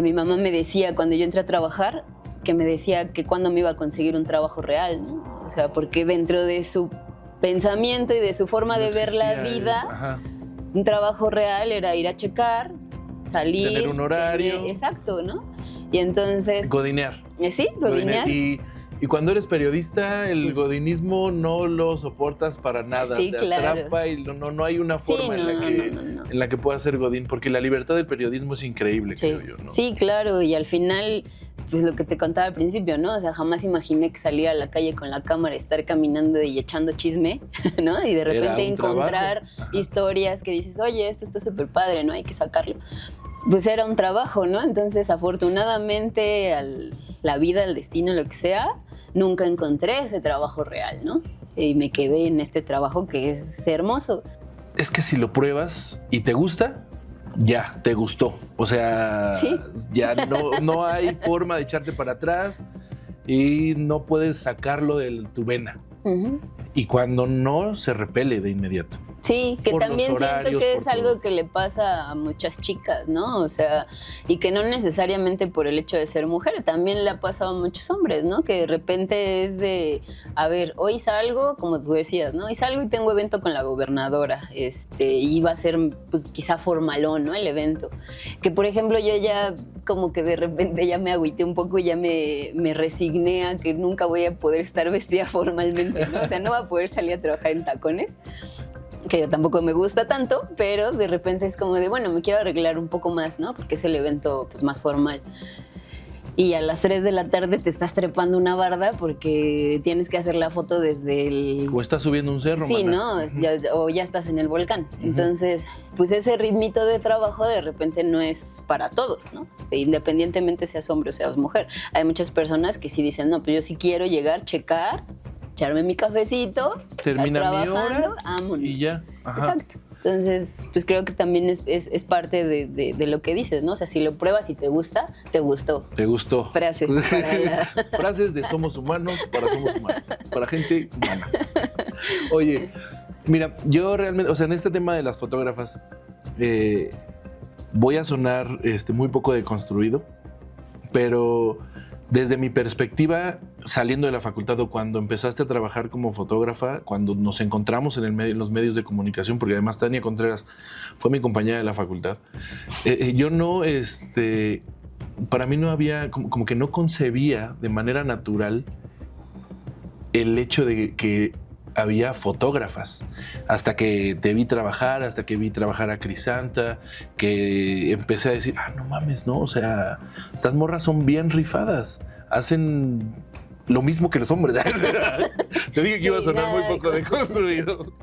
mi mamá me decía cuando yo entré a trabajar, que me decía que cuándo me iba a conseguir un trabajo real, ¿no? O sea, porque dentro de su pensamiento y de su forma de ver la vida, un trabajo real era ir a checar, salir. Tener un horario. Exacto, ¿no? Y entonces... Godinear. Sí, godinear. Y cuando eres periodista, el pues, godinismo no lo soportas para nada. Sí, te claro. atrapa y no hay una forma en la que puedas ser godín, porque la libertad del periodismo es increíble, sí. creo yo, ¿no? Sí, claro, y al final, pues lo que te contaba al principio, ¿no? O sea, jamás imaginé que salir a la calle con la cámara, estar caminando y echando chisme, ¿no? Y de repente encontrar historias que dices, oye, esto está súper padre, ¿no? Hay que sacarlo. Pues era un trabajo, ¿no? Entonces, afortunadamente, la vida, el destino, lo que sea, nunca encontré ese trabajo real, ¿no? Y me quedé en este trabajo que es hermoso. Es que si lo pruebas y te gusta, ya, te gustó. O sea, ¿sí? Ya no hay forma de echarte para atrás y no puedes sacarlo de tu vena. Uh-huh. Y cuando no, se repele de inmediato. Sí, que por también horarios, siento que es algo todo. que le pasa a muchas chicas, ¿no? O sea, y que no necesariamente por el hecho de ser mujer, también le ha pasado a muchos hombres, ¿no? Que de repente es de, a ver, hoy salgo, como tú decías, ¿no? Hoy salgo y tengo evento con la gobernadora, y va a ser, pues, quizá formalón, ¿no? El evento. Que, por ejemplo, yo ya como que de repente ya me agüité un poco y ya me resigné a que nunca voy a poder estar vestida formalmente, ¿no? O sea, no voy a poder salir a trabajar en tacones, que tampoco me gusta tanto, pero de repente es como de, bueno, me quiero arreglar un poco más, ¿no? Porque es el evento pues, más formal. Y a las 3 de la tarde te estás trepando una barda porque tienes que hacer la foto desde el... O estás subiendo un cerro, sí, mana. ¿no? Uh-huh. O ya estás en el volcán. Uh-huh. Entonces, pues ese ritmito de trabajo de repente no es para todos, ¿no? Independientemente seas hombre o seas mujer. Hay muchas personas que sí dicen, no, pues yo sí quiero llegar, checar, echarme mi cafecito, termina mi hora vámonos. Y ya. Ajá. Exacto. Entonces, pues creo que también es parte de lo que dices, ¿no? O sea, si lo pruebas y te gusta, te gustó. Te gustó. Frases. Frases de somos humanos para somos humanos. Para gente humana. Oye, mira, yo realmente, o sea, en este tema de las fotógrafas, voy a sonar muy poco deconstruido, pero desde mi perspectiva, saliendo de la facultad o cuando empezaste a trabajar como fotógrafa, cuando nos encontramos en los medios de comunicación, porque además Tania Contreras fue mi compañera de la facultad, yo no, para mí no había, como que no concebía de manera natural el hecho de que había fotógrafas, hasta que te vi trabajar, hasta que vi trabajar a Crisanta, que empecé a decir, no mames, ¿no? O sea, estas morras son bien rifadas, hacen lo mismo que los hombres. Te dije que iba a sonar muy poco deconstruido.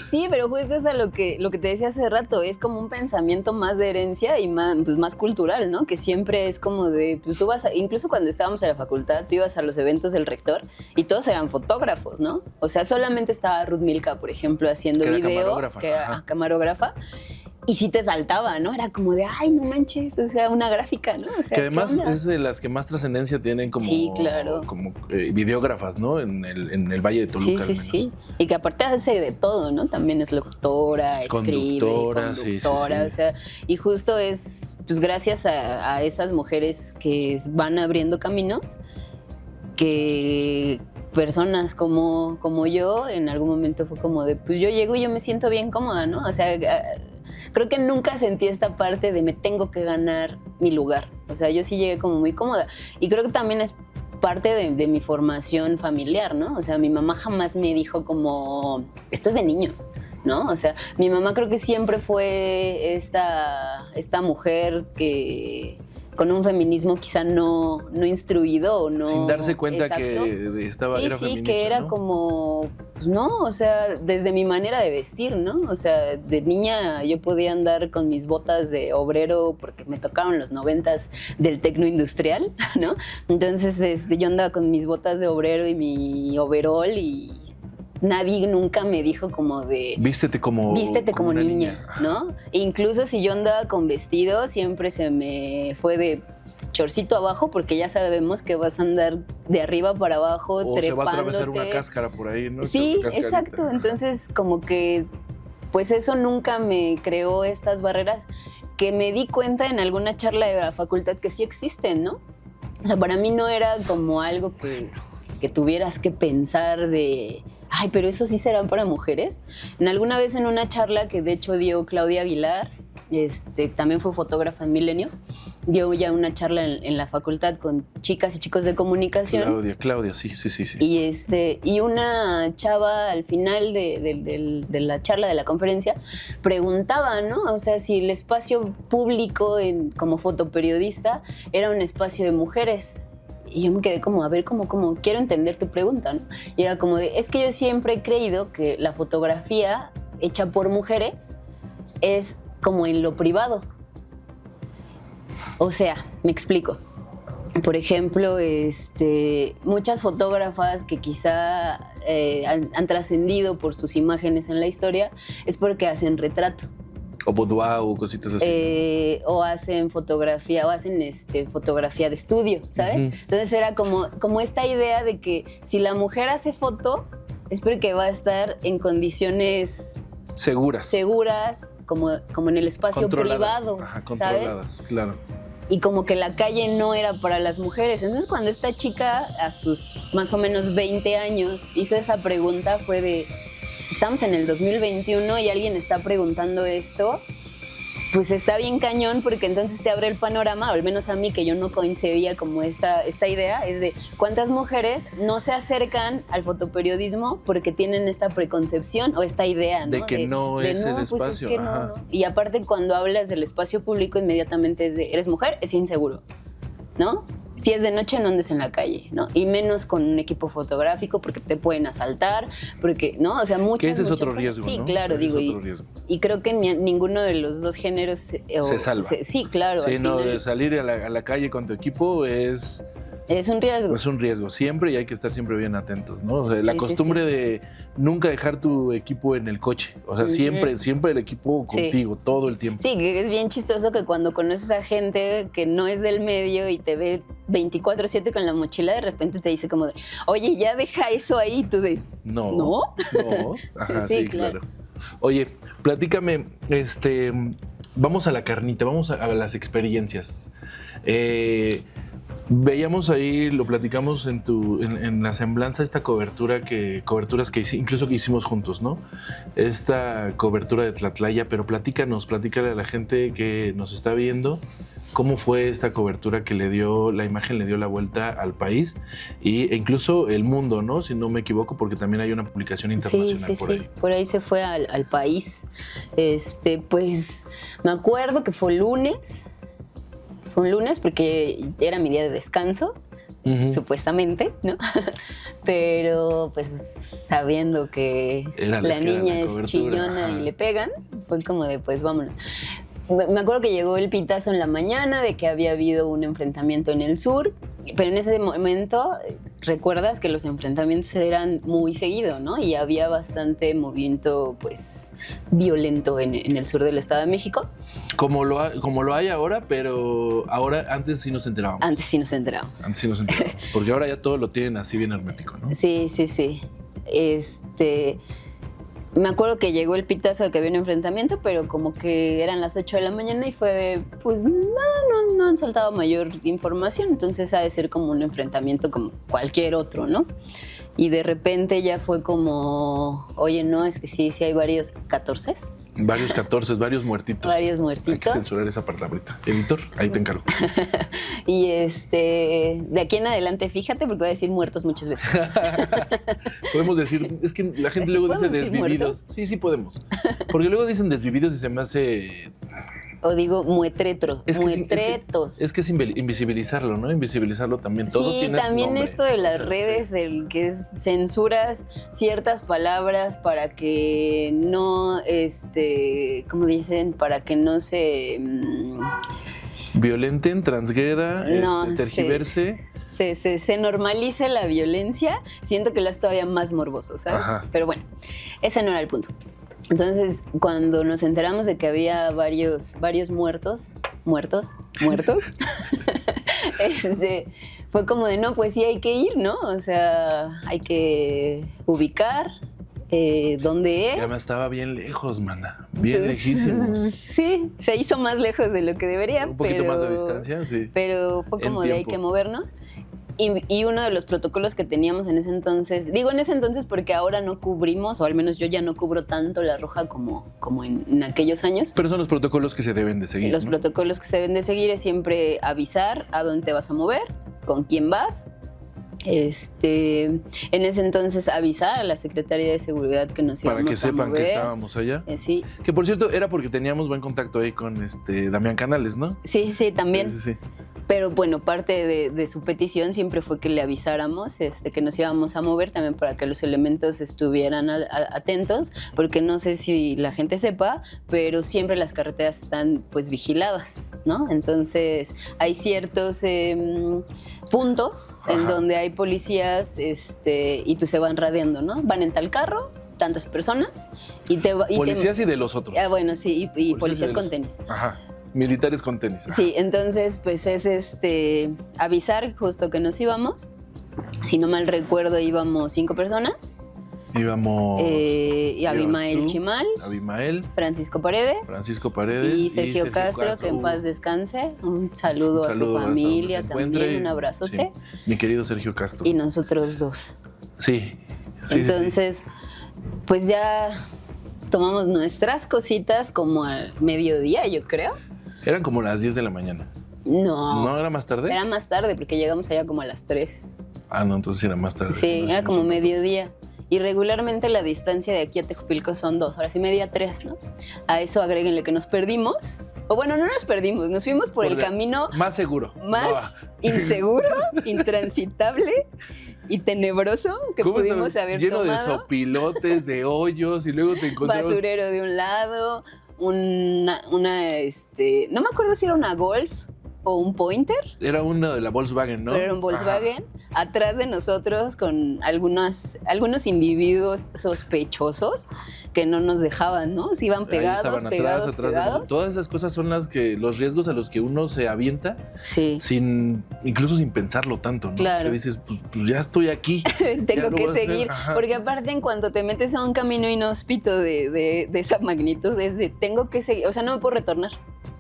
Sí, pero justo es a lo que te decía hace rato, es como un pensamiento más de herencia y más cultural, ¿no? Que siempre es como de, pues tú incluso cuando estábamos en la facultad, tú ibas a los eventos del rector y todos eran fotógrafos, ¿no? O sea, solamente estaba Ruth Milka, por ejemplo, haciendo video, que era camarógrafa. Y sí te saltaba, ¿no? Era como de, ay, no manches, o sea, una gráfica, ¿no? O sea, que además es de las que más trascendencia tienen como, sí, claro, como videógrafas, ¿no? En el Valle de Toluca. Sí. Y que aparte hace de todo, ¿no? También es locutora, escribe, conductora, sí. O sea, y justo es, pues gracias a esas mujeres que van abriendo caminos, que personas como yo en algún momento fue como de, pues yo llego y yo me siento bien cómoda, ¿no? O sea, creo que nunca sentí esta parte de me tengo que ganar mi lugar. O sea, yo sí llegué como muy cómoda. Y creo que también es parte de mi formación familiar, ¿no? O sea, mi mamá jamás me dijo como, esto es de niños, ¿no? O sea, mi mamá creo que siempre fue esta mujer que con un feminismo quizá no instruido o no... Sin darse cuenta exacto. que era feminista, que era ¿no? como, no, o sea, desde mi manera de vestir, ¿no? O sea, de niña yo podía andar con mis botas de obrero porque me tocaron los 90s del tecno industrial, ¿no? Entonces yo andaba con mis botas de obrero y mi overall y nadie nunca me dijo como de... Vístete como Vístete como una niña, ¿no? Incluso si yo andaba con vestido, siempre se me fue de chorcito abajo, porque ya sabemos que vas a andar de arriba para abajo, O se va a atravesar trepándote. una cáscara por ahí, ¿no? Sí, Cascarita. exacto. Ajá. Entonces, como que, pues eso nunca me creó estas barreras que me di cuenta en alguna charla de la facultad que sí existen, ¿no? O sea, para mí no era como algo que tuvieras que pensar de, ay, pero eso sí será para mujeres. Alguna vez en una charla que de hecho dio Claudia Aguilar, también fue fotógrafa en Milenio, dio ya una charla en la facultad con chicas y chicos de comunicación. Claudia, sí. Y una chava al final de la charla, de la conferencia, preguntaba, ¿no? O sea, si el espacio público como fotoperiodista era un espacio de mujeres. Y yo me quedé como, a ver, como quiero entender tu pregunta, ¿no? Y era como de, es que yo siempre he creído que la fotografía hecha por mujeres es como en lo privado. O sea, me explico. Por ejemplo, muchas fotógrafas que quizá han trascendido por sus imágenes en la historia es porque hacen retrato. O boudoir o cositas así. O hacen fotografía, fotografía de estudio, ¿sabes? Ujú. Entonces era como esta idea de que si la mujer hace foto, es porque va a estar en condiciones Seguras. como en el espacio Controladas. privado, Ajá, ¿sabes? controladas, claro. Y como que la calle no era para las mujeres. Entonces cuando esta chica a sus más o menos 20 años hizo esa pregunta fue de, estamos en el 2021 y alguien está preguntando esto, pues está bien cañón, porque entonces te abre el panorama, o al menos a mí, que yo no concebía como esta idea, es de cuántas mujeres no se acercan al fotoperiodismo porque tienen esta preconcepción o esta idea, ¿no? De que no es el pues espacio, es que ajá. no. Y aparte cuando hablas del espacio público, inmediatamente es de, eres mujer, es inseguro, ¿no? Si es de noche, no andes en la calle, ¿no? Y menos con un equipo fotográfico porque te pueden asaltar, porque, ¿no? O sea, Que ese es muchas otro cosas. riesgo, Sí, ¿no? claro, Ese es digo, otro riesgo. y creo que ninguno de los dos géneros Se salva. Sí, claro. Sí, al no, final de salir a la calle con tu equipo es es un riesgo. Es un riesgo siempre y hay que estar siempre bien atentos, ¿no? O sea, Sí, la sí, costumbre de nunca dejar tu equipo en el coche. O sea, siempre el equipo Sí. contigo, todo el tiempo. Sí, que es bien chistoso que cuando conoces a gente que no es del medio y te ve 24/7 con la mochila, de repente te dice como de, oye, ya deja eso ahí, y tú de, No. ¿no? No. Ajá, Sí, sí, claro. claro. Oye, platícame, vamos a la carnita, vamos a las experiencias. Veíamos ahí, lo platicamos en la semblanza, esta coberturas que incluso que hicimos juntos, ¿no? Esta cobertura de Tlatlaya, pero platícale a la gente que nos está viendo cómo fue esta cobertura que la imagen le dio la vuelta al país e incluso el mundo, ¿no? Si no me equivoco, porque también hay una publicación internacional por ahí. Sí, por ahí se fue al país. Pues me acuerdo que fue lunes. Fue un lunes porque era mi día de descanso, supuestamente, ¿no? Pero pues sabiendo que Era la les queda niña la es cobertura, chillona ajá. y le pegan, fue como de pues vámonos. Me acuerdo que llegó el pitazo en la mañana de que había habido un enfrentamiento en el sur, pero en ese momento recuerdas que los enfrentamientos eran muy seguido, ¿no? Y había bastante movimiento pues violento en el sur del Estado de México. Como lo hay ahora, pero antes sí nos enterábamos. Antes sí nos enterábamos. Antes sí nos enterábamos. Porque ahora ya todo lo tienen así bien hermético, ¿no? Sí. Me acuerdo que llegó el pitazo de que había un enfrentamiento, pero como que eran las 8 de la mañana y fue de, pues no han soltado mayor información, entonces ha de ser como un enfrentamiento como cualquier otro, ¿no? Y de repente ya fue como, oye, no, es que sí hay varios 14. Varios 14, varios muertitos. Varios Hay que muertitos. censurar esa palabrita. Editor, ahí te encargo. Y de aquí en adelante, fíjate, porque voy a decir muertos muchas veces. Podemos decir, es que la gente ¿Sí luego dice podemos decir desvividos. muertos? Sí podemos. Porque luego dicen desvividos y se me hace O digo muetretos. Es que es invisibilizarlo, ¿no? Invisibilizarlo también. Todo Sí, tiene también nombre. esto de las O sea, redes, sí. el que es censuras ciertas palabras para que no, ¿cómo dicen? Para que no se... Violenten, transgreda, No, tergiverse. se normalice la violencia. Siento que lo hace todavía más morboso, ¿sabes? Ajá. Pero bueno, ese no era el punto. Entonces, cuando nos enteramos de que había varios muertos, fue como de, no, pues sí hay que ir, ¿no? O sea, hay que ubicar dónde es. Ya me estaba bien lejos, mana. Bien Pues, lejísimos. Sí, se hizo más lejos de lo que debería, Un poquito más de distancia, sí. pero fue como En de hay tiempo. que movernos. Y uno de los protocolos que teníamos en ese entonces, digo en ese entonces porque ahora no cubrimos, o al menos yo ya no cubro tanto la roja como en aquellos años. Pero son los protocolos que se deben de seguir, Los ¿no? protocolos que se deben de seguir es siempre avisar a dónde te vas a mover, con quién vas. En ese entonces avisar a la Secretaría de Seguridad que nos íbamos Para que a sepan mover. que estábamos allá. Sí, Que por cierto, era porque teníamos buen contacto ahí con Damián Canales, ¿no? sí, también. Sí. Pero bueno, parte de su petición siempre fue que le avisáramos que nos íbamos a mover también para que los elementos estuvieran atentos, porque no sé si la gente sepa, pero siempre las carreteras están pues vigiladas, ¿no? Entonces hay ciertos puntos en Ajá. donde hay policías y pues se van radiando, ¿no? Van en tal carro, tantas personas y Policías y de los otros. bueno, sí, y policías de con los- tenis. Ajá. Militares con tenis. Ajá. Sí, entonces pues es avisar justo que nos íbamos. Si no mal recuerdo íbamos 5 personas. Íbamos Y Abimael tú, Chimal, Abimael, Francisco Paredes Francisco Paredes y Sergio Castro, que en paz descanse. Un saludo a su hasta donde familia se encuentre. también, un abrazote. Sí. Mi querido Sergio Castro. Y nosotros dos. Sí. Entonces, pues ya tomamos nuestras cositas como al mediodía, yo creo. Eran como las 10 de la mañana. No, ¿No era más tarde? era más tarde porque llegamos allá como a las 3. Ah, no, entonces era más tarde. Sí, No, era no, como no. mediodía. Y regularmente la distancia de aquí a Tejupilco son 2 horas y media, 3, ¿no? A eso agréguenle que nos perdimos. O bueno, no nos perdimos, nos fuimos por el de- camino Más seguro. más inseguro, intransitable y tenebroso que ¿Cómo pudimos estaba? haber Lleno de tomado. sopilotes, de hoyos y luego te encontramos... Basurero de un lado, no me acuerdo si era una Golf o un Pointer, Era uno de la Volkswagen, ¿no? pero era un Volkswagen, atrás de nosotros con algunos individuos sospechosos que no nos dejaban, ¿no? Se iban Ahí pegados, estaban pegados, atrás de pegados. nosotros. Todas esas cosas son los riesgos a los que uno se avienta Sí, incluso sin pensarlo tanto, ¿no? Claro. Que dices, pues ya estoy aquí. tengo ya lo que voy a hacer, seguir, ajá. porque aparte en cuanto te metes a un camino inhóspito de esa magnitud, es de tengo que seguir, o sea, no me puedo retornar.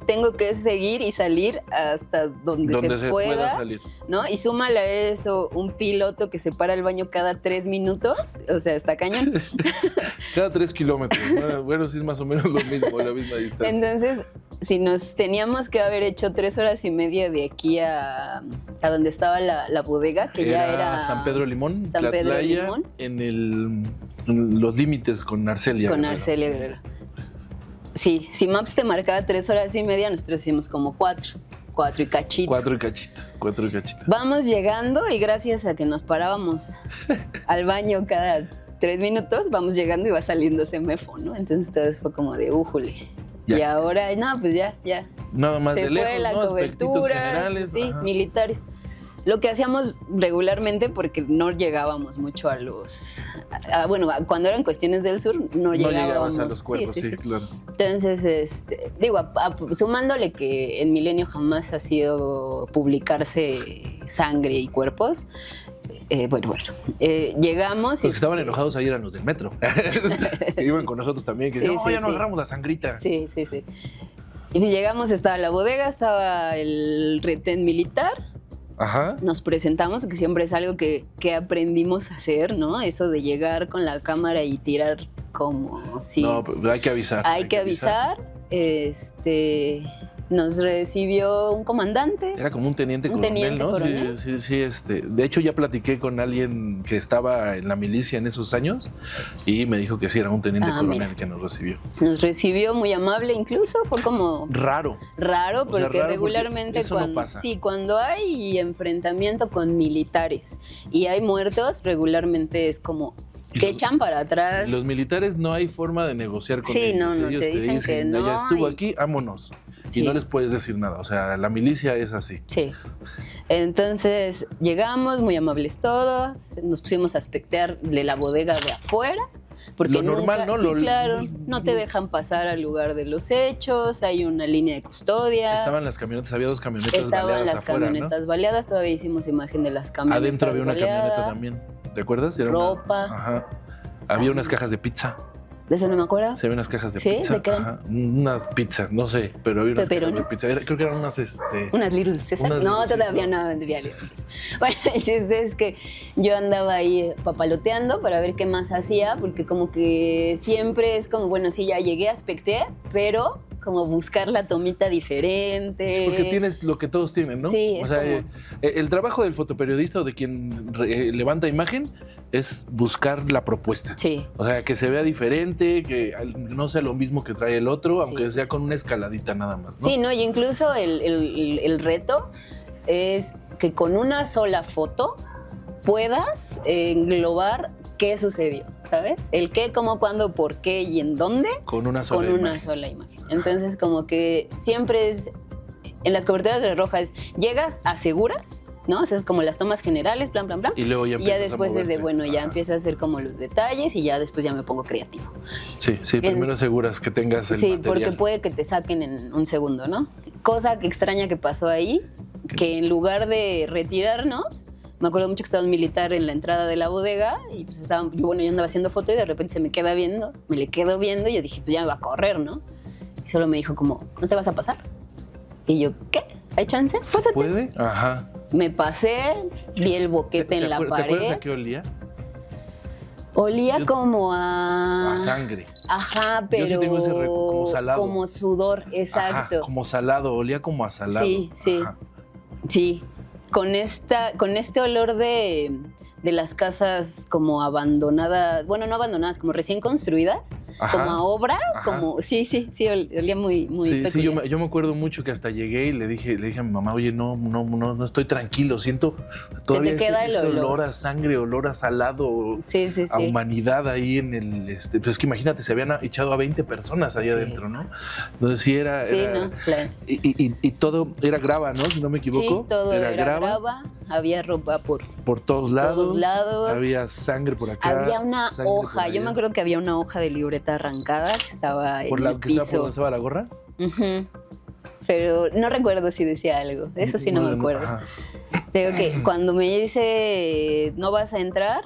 Tengo que seguir y salir hasta donde se pueda, salir. ¿no? Y súmale a eso un piloto que se para al baño cada 3 minutos, o sea, está cañón. Cada 3 kilómetros. Bueno, sí es más o menos lo mismo, la misma distancia. Entonces, si nos teníamos que haber hecho 3 horas y media de aquí a donde estaba la bodega, que ya era San Pedro Limón, San Pedro Tlatlaya, Limón. en los límites con Arcelia. con Guerrero. Arcelia Guerrero. Sí, si Maps te marcaba 3 horas y media, nosotros hicimos como 4 y cachito. 4 y cachito. Vamos llegando y gracias a que nos parábamos al baño cada 3 minutos, vamos llegando y va saliendo Semefo, ¿no? Entonces todo fue como de újule. Ya. Y ahora, no, pues ya. Nada más Se de fue lejos, la ¿no? Aspectitos cobertura, generales. sí, Ajá. militares. Lo que hacíamos regularmente, porque no llegábamos mucho bueno, cuando eran cuestiones del sur, no No llegábamos. llegabas a los cuerpos, sí, claro. Entonces, sumándole que en Milenio jamás ha sido publicarse sangre y cuerpos, llegamos Los y... que estaban enojados ahí eran los del metro. Que iban con nosotros también, que Sí, decían, sí, ya nos sí. agarramos la sangrita. Sí. Y llegamos, estaba la bodega, estaba el retén militar. Ajá. Nos presentamos, que siempre es algo que aprendimos a hacer, ¿no? Eso de llegar con la cámara y tirar como si... No, pero hay que avisar. Hay que avisar. Nos recibió un comandante. Era como un teniente Un coronel, teniente ¿no? coronel. Sí, de hecho, ya platiqué con alguien que estaba en la milicia en esos años y me dijo que sí, era un teniente coronel mira. que nos recibió. Nos recibió muy amable, incluso fue como Raro. raro, O sea, porque raro porque regularmente eso no pasa. sí, cuando hay enfrentamiento con militares y hay muertos, regularmente es como Y te los- echan para atrás. Los militares no hay forma de negociar con Sí, ellos. no, Ellos te dicen que no, Ya estuvo y- aquí, vámonos. Sí. Y no les puedes decir nada. O sea, la milicia es así. Sí. Entonces llegamos, muy amables todos, nos pusimos a aspectear de la bodega de afuera. Porque Lo normal, ¿no? Sí, claro, no te dejan pasar al lugar de los hechos, hay una línea de custodia. Estaban las camionetas, había 2 camionetas Estaban baleadas las afuera, camionetas baleadas, todavía hicimos imagen de las ¿no? camionetas Adentro había una camioneta baleadas. también. ¿Te acuerdas? Era Ropa. Ajá. Había unas cajas de pizza. ¿De eso no me acuerdo? Se ven unas cajas de ¿Sí? pizza. ¿De qué eran? Ajá. Una pizza, no sé, pero había unas ¿Pepperoni? cajas de pizza. Creo que eran unas, Unas Little César. Unas No, Little todavía Caesar. no había Little César. Bueno, el chiste es que yo andaba ahí papaloteando para ver qué más hacía, porque como que siempre es como, bueno, sí, ya llegué, aspecté, pero como buscar la tomita diferente. Porque tienes lo que todos tienen, ¿no? Sí, O es sea, como- el trabajo del fotoperiodista o de quien levanta imagen es buscar la propuesta. Sí, O sea, que se vea diferente, que no sea lo mismo que trae el otro, Sí, aunque sí, sea sí. con una escaladita nada más, ¿no? sí, ¿no? Y incluso el reto es que con una sola foto puedas englobar qué sucedió, ¿sabes? El qué, cómo, cuándo, por qué y en dónde Con una sola con una imagen. sola imagen. Entonces, como que siempre es, en las coberturas de rojas, llegas, aseguras, ¿no? O sea, es como las tomas generales, plan, plan, plan. Y luego ya Y ya empiezas a después es de, moverte. bueno, ya Ajá. empieza a hacer como los detalles y ya después ya me pongo creativo. Sí, primero aseguras que tengas el Sí, material. porque puede que te saquen en un segundo, ¿no? Cosa que extraña que pasó ahí, que en lugar de retirarnos, me acuerdo mucho que estaba un militar en la entrada de la bodega y pues estaba, yo andaba haciendo foto y de repente se me queda viendo, me le quedo viendo y yo dije, pues ya me va a correr, ¿no? Y solo me dijo como, ¿no te vas a pasar? Y yo, ¿qué? ¿Hay chance? Pásate. ¿Puede? Ajá. Me pasé, vi el boquete en la ¿Te acuerdas pared. a qué olía? Olía Yo- como a... A sangre. Ajá, pero... Yo sí tengo ese como salado. Como sudor, exacto. Ajá, como salado, olía como a salado. Sí, sí. Ajá. Sí, con este olor de las casas como abandonadas, bueno, no abandonadas, como recién construidas, Ajá. como a obra, Ajá. como, sí, olía muy Sí, peculiar. yo me acuerdo mucho que hasta llegué y le dije a mi mamá, oye, no estoy tranquilo, siento todavía queda ese el olor. olor a sangre, olor a salado, Sí, sí, a sí. humanidad ahí en el, pues es que imagínate, se habían echado a 20 personas ahí Sí. adentro, ¿no? Entonces sí era... Sí, era- ¿no? Claro. y todo era grava, ¿no? Si no me equivoco. Sí, todo era grava, había ropa por todos lados. lados. Había sangre por acá. Había una sangre por hoja, yo allá. me acuerdo que había una hoja de libreta arrancada que estaba Por en la el que estaba por piso. donde estaba la gorra. Ujú. Pero no recuerdo si decía algo, de eso sí no me acuerdo. Ajá. Te digo que cuando me dice no vas a entrar,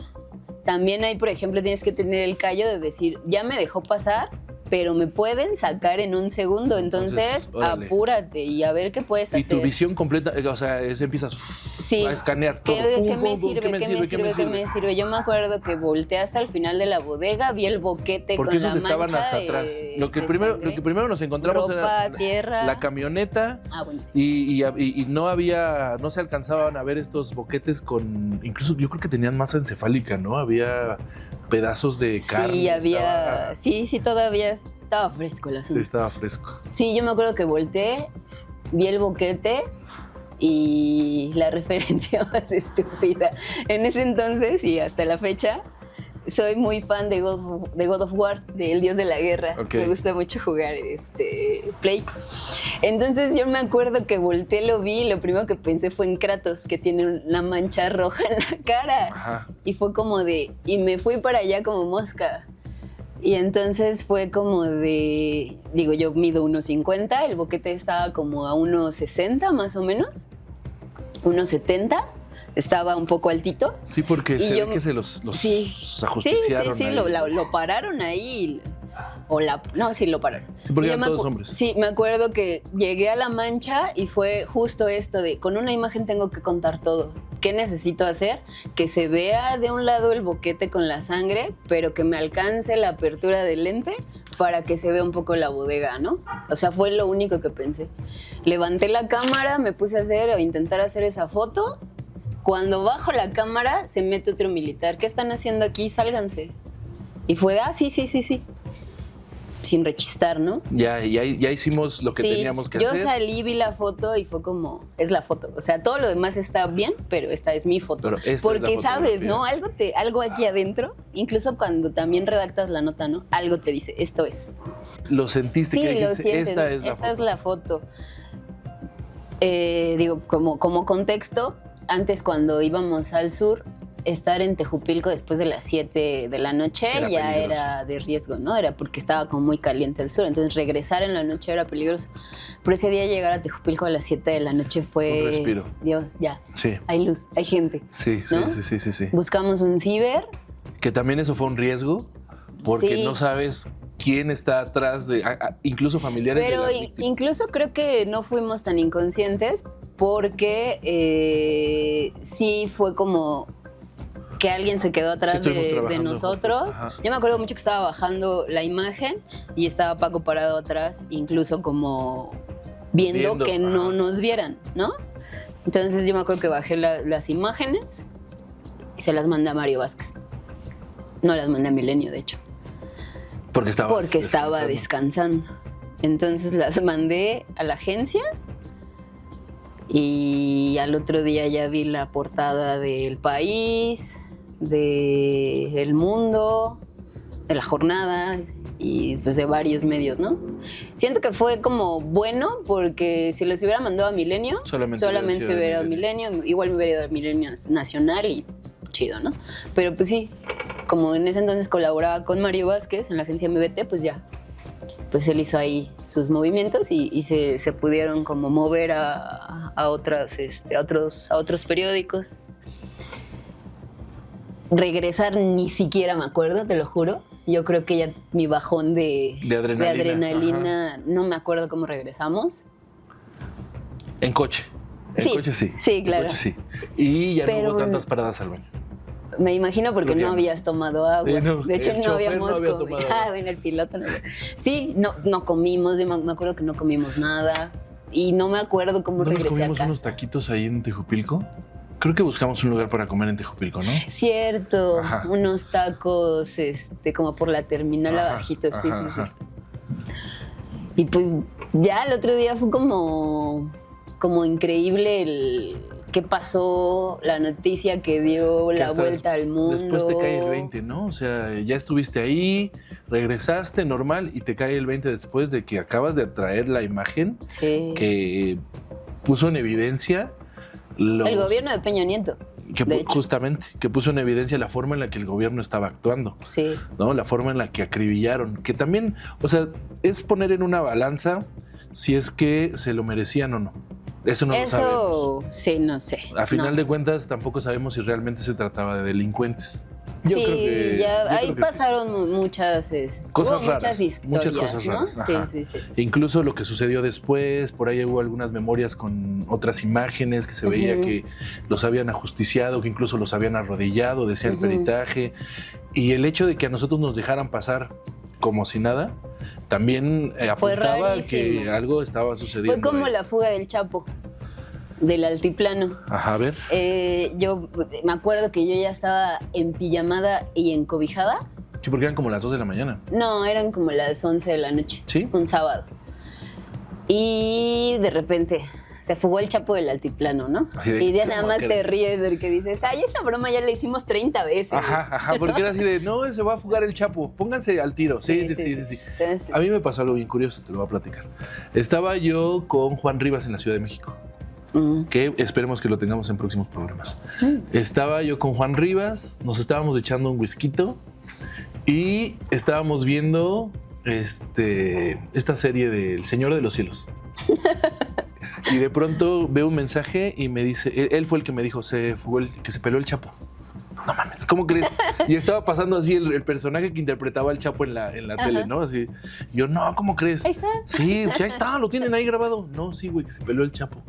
también hay, por ejemplo, tienes que tener el callo de decir, ya me dejó pasar, pero me pueden sacar en un segundo, entonces Órale. apúrate y a ver qué puedes Y hacer. tu visión completa, o sea, empiezas Sí. a escanear todo. ¿Qué, Pum, qué pum, me pum, sirve? ¿Qué me sirve? ¿Qué me sirve? Yo me acuerdo que volteé hasta el final de la bodega, vi el boquete Porque con esos la estaban mancha hasta de- atrás. Lo que de primero sangre. nos encontramos Ropa, era tierra. la camioneta. Ah, bueno, sí. Y no se alcanzaban a ver estos boquetes con, incluso yo creo que tenían masa encefálica, ¿no? Había pedazos de carne. Sí, había... estaba- Sí, todavía estaba fresco el sí, asunto. estaba fresco. Sí, yo me acuerdo que volteé, vi el boquete y la referencia más estúpida. En ese entonces y hasta la fecha, soy muy fan de God of War, del Dios de la Guerra. Ok. Me gusta mucho jugar Play. Entonces yo me acuerdo que volteé, lo vi y lo primero que pensé fue en Kratos, que tiene una mancha roja en la cara. Ajá. Y fue como de... Y me fui para allá como mosca. Y entonces fue como de... Digo, yo mido 1.50, el boquete estaba como a 1.60 más o menos. 1.70. Estaba un poco altito. Sí, porque Y se yo- ve que se los Sí, sí, ajusticiaron sí, ahí. lo pararon ahí. No, sí, lo pararon. Sí, porque Y yo eran me todos acu- hombres. Sí, me acuerdo que llegué a La Mancha y fue justo esto de, con una imagen tengo que contar todo. ¿qué necesito hacer? Que se vea de un lado el boquete con la sangre, pero que me alcance la apertura del lente para que se vea un poco la bodega, ¿no? O sea, fue lo único que pensé. Levanté la cámara, me puse a intentar hacer esa foto. Cuando bajo la cámara, se mete otro militar. ¿Qué están haciendo aquí? Sálganse. Y fue, sí. Sin rechistar, ¿no? Ya hicimos lo que teníamos que hacer. Yo salí, vi la foto y fue como, es la foto. O sea, todo lo demás está bien, pero esta es mi foto. Pero porque sabes, ¿no? Algo aquí adentro, incluso cuando también redactas la nota, ¿no? Algo te dice, esto es. ¿Lo sentiste? Sí, que dijiste, lo sientes. Esta es la foto. Digo, como contexto, antes cuando íbamos al sur, estar en Tejupilco después de las 7 de la noche era de riesgo, ¿no? Era porque estaba como muy caliente el sur, entonces regresar en la noche era peligroso. Pero ese día llegar a Tejupilco a las 7 de la noche fue... Un respiro. Dios, ya. Sí. Hay luz, hay gente. Sí, ¿no? sí. Buscamos un ciber. Que también eso fue un riesgo, porque no sabes quién está atrás de... incluso familiares de las víctimas. Pero incluso creo que no fuimos tan inconscientes porque sí fue como... que alguien se quedó atrás de nosotros. Yo me acuerdo mucho que estaba bajando la imagen y estaba Paco parado atrás, incluso como viendo que no nos vieran, ¿no? Entonces yo me acuerdo que bajé las imágenes y se las mandé a Mario Vázquez. No las mandé a Milenio, de hecho. Porque estaba descansando. Entonces las mandé a la agencia. Y al otro día ya vi la portada del País, de El Mundo, de La Jornada y pues de varios medios, ¿no? Siento que fue como bueno porque si los hubiera mandado a Milenio, solamente se hubiera ido a Milenio, igual me hubiera ido a Milenio Nacional y chido, ¿no? Pero pues sí, como en ese entonces colaboraba con Mario Vázquez en la agencia MBT, pues ya. Pues él hizo ahí sus movimientos y se pudieron como mover a otros periódicos. Regresar ni siquiera me acuerdo, te lo juro. Yo creo que ya mi bajón de adrenalina no me acuerdo cómo regresamos. En coche. En coche sí. Sí, claro. En coche sí. Y ya no hubo tantas paradas al baño. Me imagino porque no habías tomado agua. Sí, no, de hecho, no habíamos comido. En el piloto no. Sí, no comimos. Yo me acuerdo que no comimos nada. Y no me acuerdo cómo regresé a casa. ¿No nos comimos unos taquitos ahí en Tejupilco? Creo que buscamos un lugar para comer en Tejupilco, ¿no? Cierto. Unos tacos como por la terminal abajito. Sí. Y pues ya el otro día fue como increíble qué pasó, la noticia que dio la vuelta al mundo. Después te cae el 20, ¿no? O sea, ya estuviste ahí, regresaste normal y te cae el 20 después de que acabas de traer la imagen que puso en evidencia el gobierno de Peña Nieto. Justamente, que puso en evidencia la forma en la que el gobierno estaba actuando. Sí. ¿No? La forma en la que acribillaron. Que también, o sea, es poner en una balanza si es que se lo merecían o no. Eso no lo sabemos. Sí, no sé. A final de cuentas, tampoco sabemos si realmente se trataba de delincuentes. Yo creo que, ahí pasaron muchas cosas raras, muchas historias, muchas cosas raras. ¿no? Sí. Incluso lo que sucedió después, por ahí hubo algunas memorias con otras imágenes que se veía que los habían ajusticiado, que incluso los habían arrodillado, decía el peritaje. Y el hecho de que a nosotros nos dejaran pasar como si nada, también apuntaba que algo estaba sucediendo. Fue como la fuga del Chapo, del altiplano. Ajá, a ver. Yo me acuerdo que yo ya estaba en pijamada y encobijada. Sí, porque eran como las 2 de la mañana. No, eran como las 11 de la noche. ¿Sí? Un sábado. Y de repente se fugó el Chapo del altiplano, ¿no? Y ya nada más te ríes porque dices, ay, esa broma ya la hicimos 30 veces. Ajá, porque era así de, no, se va a fugar el Chapo, pónganse al tiro. Sí. Entonces, a mí me pasó algo bien curioso, te lo voy a platicar. Estaba yo con Juan Rivas en la Ciudad de México. Que esperemos que lo tengamos en próximos programas. Estaba yo con Juan Rivas, nos estábamos echando un whisky y estábamos viendo esta serie de El Señor de los Cielos. Y de pronto veo un mensaje y me dice, él fue el que me dijo, que se peló el Chapo. No mames, ¿cómo crees? Y estaba pasando así el personaje que interpretaba al Chapo en la tele, ¿no? Así. Y yo, no, ¿cómo crees? Ahí está. Sí, ahí está, lo tienen ahí grabado. No, sí, güey, que se peló el Chapo.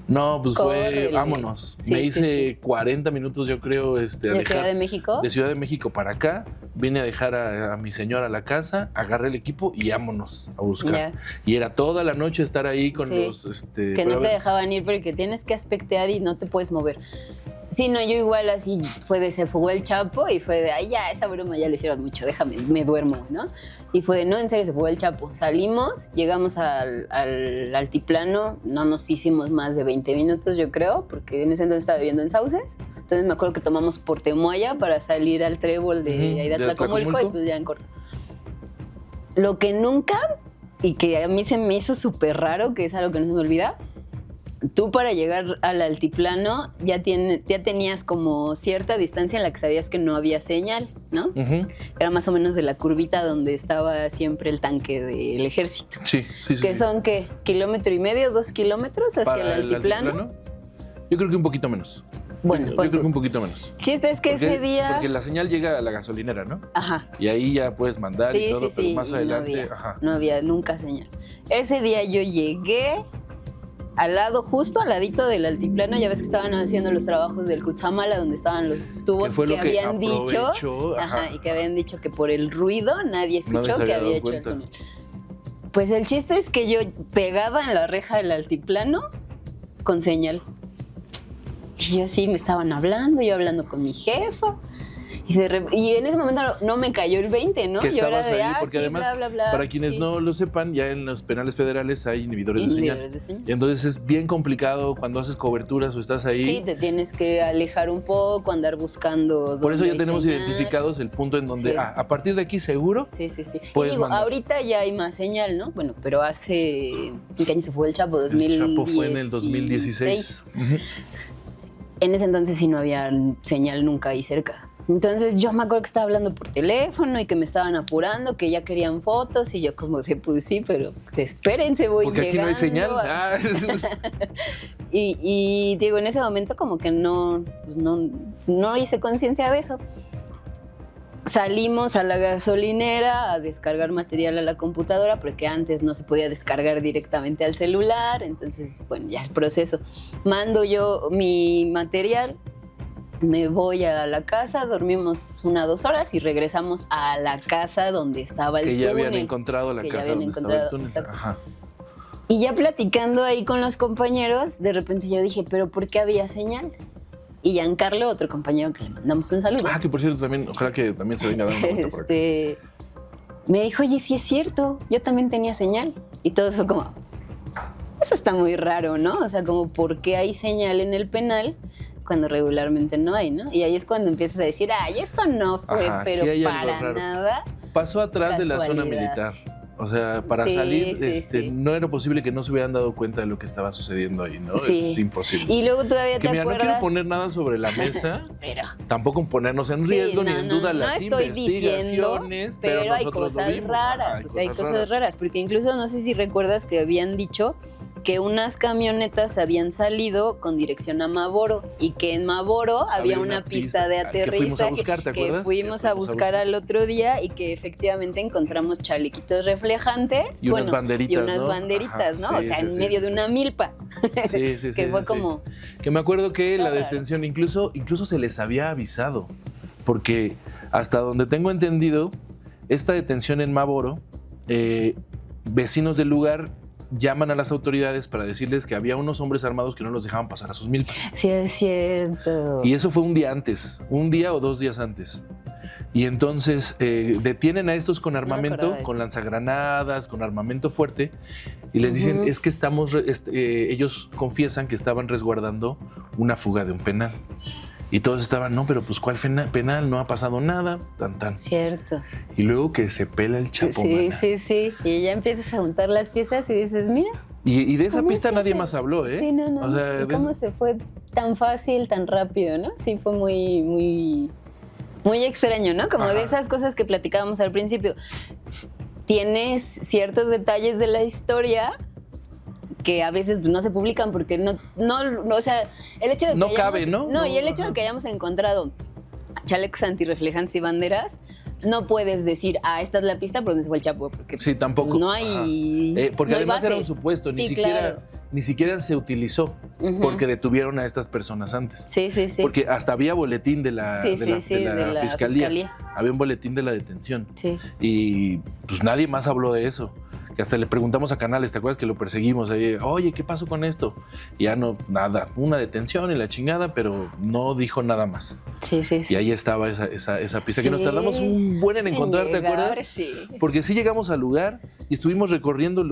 No, pues Córrele. fue, vámonos. Sí, Me sí, hice sí. 40 minutos, yo creo, a ¿De dejar- Ciudad de México? de Ciudad de México para acá. Vine a dejar a mi señora a la casa, agarré el equipo y vámonos a buscar. Ya. Y era toda la noche estar ahí con Sí. los... Que pero no a te ver, dejaban ir porque tienes que aspectear y no te puedes mover. Sí, no, yo igual así se fugó el Chapo y fue de, ay, ya, esa broma ya lo hicieron mucho, déjame, me duermo, ¿no? Y fue de, no, en serio, se fugó el Chapo. Salimos, llegamos al altiplano, no nos hicimos más de 20 minutos, yo creo, porque en ese entonces estaba viviendo en Sauces. Entonces me acuerdo que tomamos Portemoya para salir al trébol de Ujú, ahí de de Atlacomulco y Atlacomulco. pues ya en corto. Lo que nunca, y que a mí se me hizo súper raro, que es algo que no se me olvida, tú para llegar al altiplano ya tenías como cierta distancia en la que sabías que no había señal, ¿no? ujú. Era más o menos de la curvita donde estaba siempre el tanque del ejército. Sí, sí, sí. Que sí. son, ¿qué? ¿1.5 kilómetros, 2 kilómetros hacia Para el altiplano? Yo creo que un poquito menos. Bueno, yo pon creo que tú. un poquito menos. Chiste es que Porque- ese día... Porque la señal llega a la gasolinera, ¿no? Ajá. Y ahí ya puedes mandar y Sí, todo, sí, pero sí. más y adelante, no había nunca señal. Ese día yo llegué al lado, justo al ladito del altiplano, ya ves que estaban haciendo los trabajos del Cutzamala, donde estaban los tubos que fue lo que habían dicho, aprovechó, ajá, y que habían dicho que por el ruido nadie escuchó se que había había dado hecho el cuenta. túnel. Pues el chiste es que yo pegaba en la reja del altiplano con señal. Y yo así me estaban hablando, yo hablando con mi jefa. Y en ese momento no me cayó el 20, ¿no? Que Yo era estabas de, ahí, porque sí, además, bla, bla, bla. para quienes sí. no lo sepan, ya en los penales federales hay inhibidores de señal. Inhibidores de señal. Entonces es bien complicado cuando haces coberturas o estás ahí. Sí, te tienes que alejar un poco, andar buscando. Por eso dónde ya hay tenemos señal. identificados el punto en donde Sí. a partir de aquí seguro. Sí, sí, sí. Y Puedes digo, mandar. ahorita ya hay más señal, ¿no? Bueno, pero hace... ¿En qué año se fue el Chapo? El Chapo fue en el 2016. Ujú. En ese entonces sí no había señal nunca ahí cerca. Entonces yo me acuerdo que estaba hablando por teléfono y que me estaban apurando, que ya querían fotos y yo como de, pues sí, pero espérense, voy Porque aquí no hay llegando. señal. Ah, Y digo, en ese momento como que no hice conciencia de eso. Salimos a la gasolinera a descargar material a la computadora porque antes no se podía descargar directamente al celular. Entonces, bueno, ya el proceso. Mando yo mi material, me voy a la casa, dormimos 1 o 2 horas y regresamos a la casa donde estaba el que ya túnel. habían encontrado la Que ya casa habían donde estaba el encontrado, túnel. exacto. Ajá. Y ya platicando ahí con los compañeros, de repente yo dije, ¿pero por qué había señal? Y Giancarlo, otro compañero que le mandamos un saludo, Ah, que por cierto también, ojalá que también se venga dando una vuelta por acá. me dijo, oye, sí es cierto, yo también tenía señal. Y todo fue como, eso está muy raro, ¿no? O sea, como, ¿por qué hay señal en el penal cuando regularmente no hay, ¿no? Y ahí es cuando empiezas a decir, ay, esto no fue, Ajá, pero aquí hay algo para raro. nada. Pasó atrás de la zona Casualidad. militar. O sea, para Sí, salir, sí, sí. no era posible que no se hubieran dado cuenta de lo que estaba sucediendo ahí, ¿no? Sí. Es imposible. Y luego todavía que te mira, no acuerdas... quiero poner nada sobre la mesa, Pero... tampoco ponernos en Sí, riesgo ni no, en no, duda no las estoy diciendo, investigaciones, pero hay nosotros lo cosas vimos. raras, Ajá, o sea, hay cosas raras, porque incluso no sé si recuerdas que habían dicho que unas camionetas habían salido con dirección a Maboro y que en Maboro había una pista de que aterrizaje fuimos a buscar, ¿te acuerdas? que fuimos a buscar al otro día y que efectivamente encontramos chalequitos reflejantes Y unas banderitas, y unas ¿no? banderitas, Ajá, ¿no? sí, o sea, sí, en sí, medio sí, de sí. una milpa. Sí, sí, que sí, fue sí, como... Que me acuerdo que la Raro. detención incluso se les había avisado, porque hasta donde tengo entendido, esta detención en Maboro, vecinos del lugar llaman a las autoridades para decirles que había unos hombres armados que no los dejaban pasar a sus milpas. Sí, es cierto. Y eso fue un día antes, 1 día o 2 días antes. Y entonces detienen a estos con armamento, acordaba de con eso. lanzagranadas, con armamento fuerte, y les dicen, Ujú. es que ellos confiesan que estaban resguardando una fuga de un penal. Y todos estaban, no, pero pues ¿cuál penal? No ha pasado nada, tan tan. Cierto. Y luego que se pela el Chapo, Sí, mana. sí, sí. Y ya empiezas a juntar las piezas y dices, mira. Y de esa ¿cómo pista es nadie ese? más habló, ¿eh? Sí, no, no. O sea, ¿Y cómo se fue tan fácil, tan rápido, no? Sí, fue muy, muy, muy extraño, ¿no? Como Ajá. de esas cosas que platicábamos al principio. Tienes ciertos detalles de la historia que a veces pues, no se publican porque no, o sea, el hecho de que No hayamos, cabe, ¿no? No, y el No, hecho ajá. de que hayamos encontrado chalecos antirreflejantes y banderas no puedes decir, esta es la pista por donde se fue el Chapo, porque Sí, tampoco. pues, no hay. Porque no hay además era un bases. supuesto, Sí, claro. ni siquiera se utilizó Ujú. porque detuvieron a estas personas antes. Sí. Porque hasta había boletín de la, Sí, de la fiscalía. Había un boletín de la detención. Sí. Y pues nadie más habló de eso. Que hasta le preguntamos a Canales, ¿te acuerdas que lo perseguimos? Ahí, oye, ¿qué pasó con esto? Y ya no, nada, una detención y la chingada, pero no dijo nada más. Sí. Y ahí estaba esa pista que nos Sí. tardamos un buen en encontrar, ¿te llegar, acuerdas? Sí. Porque sí llegamos al lugar y estuvimos recorriendo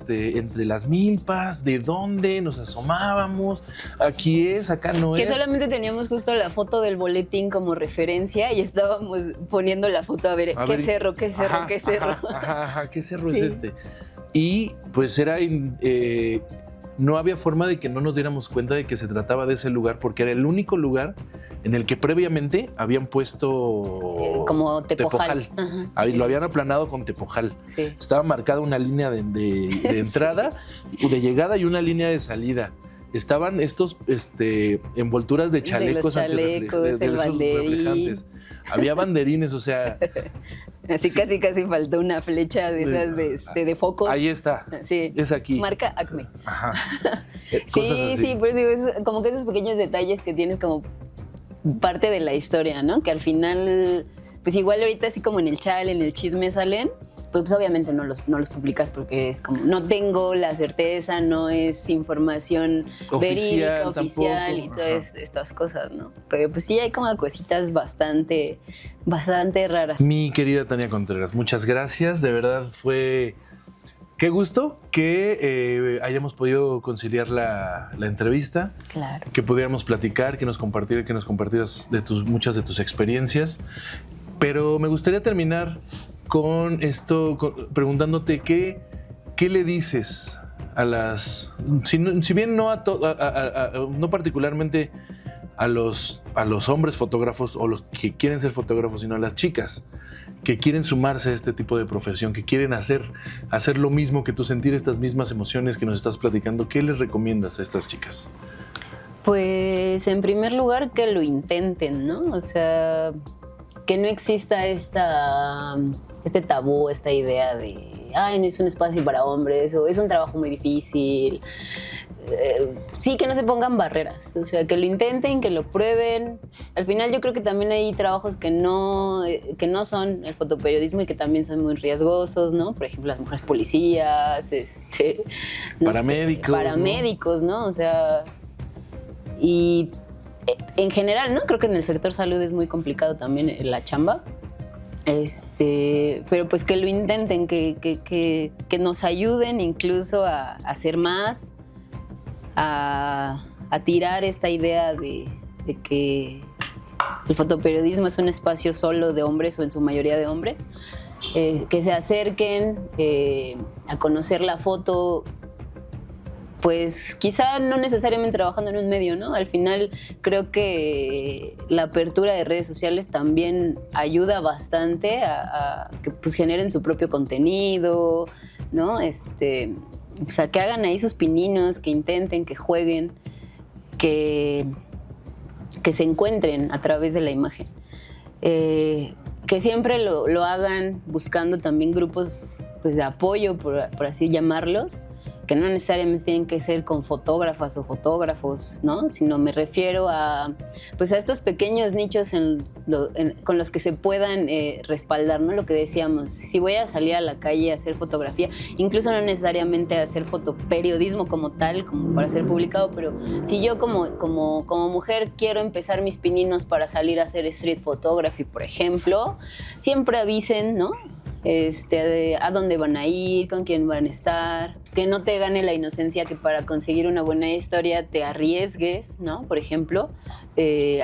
entre las milpas, de dónde nos asomábamos, aquí es, acá no Que es. solamente teníamos justo la foto del boletín como referencia y estábamos poniendo la foto a ver qué cerro, qué cerro, Ajá, qué cerro. Ajá, ¿qué cerro Sí. es este? Y pues no había forma de que no nos diéramos cuenta de que se trataba de ese lugar, porque era el único lugar en el que previamente habían puesto Como Tepojal. Ajá, Ahí sí, lo sí, habían sí. aplanado con Tepojal. Sí. Estaba marcada una línea de entrada, de llegada y una línea de salida. Estaban estos envolturas de chalecos, De los chalecos, de el esos banderín. reflejantes. Había banderines, o sea, Así casi faltó una flecha de esas de focos. ahí está. Sí. Es aquí. Marca Acme. Ajá. Sí, Cosas así. sí, pero digo, es como que esos pequeños detalles que tienes como parte de la historia, ¿no? Que al final, pues igual ahorita así como en el chal, en el chisme salen, pues obviamente no los publicas porque es como, no tengo la certeza, no es información verídica, oficial tampoco. y todas estas cosas, ¿no? Pero pues sí hay como cositas bastante raras. Mi querida Tania Contreras, muchas gracias. De verdad fue... Qué gusto que hayamos podido conciliar la entrevista, Claro. que pudiéramos platicar, que nos compartieras muchas de tus experiencias. Pero me gustaría terminar con esto, preguntándote qué le dices a las... Si bien no no particularmente a los hombres fotógrafos o los que quieren ser fotógrafos, sino a las chicas que quieren sumarse a este tipo de profesión, que quieren hacer lo mismo que tú, sentir estas mismas emociones que nos estás platicando, ¿qué les recomiendas a estas chicas? Pues en primer lugar que lo intenten, ¿no? O sea, que no exista este tabú, esta idea de, ay, no es un espacio para hombres o es un trabajo muy difícil. Sí, que no se pongan barreras, o sea, que lo intenten, que lo prueben. Al final yo creo que también hay trabajos que no son el fotoperiodismo y que también son muy riesgosos, ¿no? Por ejemplo, las mujeres policías, paramédicos, ¿no? O sea, y en general, ¿no? Creo que en el sector salud es muy complicado también la chamba. Pero pues que lo intenten, que nos ayuden incluso a hacer más, a tirar esta idea de que el fotoperiodismo es un espacio solo de hombres o en su mayoría de hombres, que se acerquen a conocer la foto, pues quizá no necesariamente trabajando en un medio, ¿no? Al final creo que la apertura de redes sociales también ayuda bastante a que pues generen su propio contenido, ¿no? O sea, que hagan ahí sus pininos, que intenten, que jueguen, que se encuentren a través de la imagen. Que siempre lo hagan buscando también grupos pues, de apoyo, por así llamarlos, que no necesariamente tienen que ser con fotógrafas o fotógrafos, ¿no? Sino me refiero a estos pequeños nichos con los que se puedan respaldar, ¿no? Lo que decíamos, si voy a salir a la calle a hacer fotografía, incluso no necesariamente a hacer fotoperiodismo como tal, como para ser publicado, pero si yo como mujer quiero empezar mis pininos para salir a hacer street photography, por ejemplo, siempre avisen, ¿no? A dónde van a ir, con quién van a estar, que no te gane la inocencia, que para conseguir una buena historia te arriesgues, ¿no? Por ejemplo,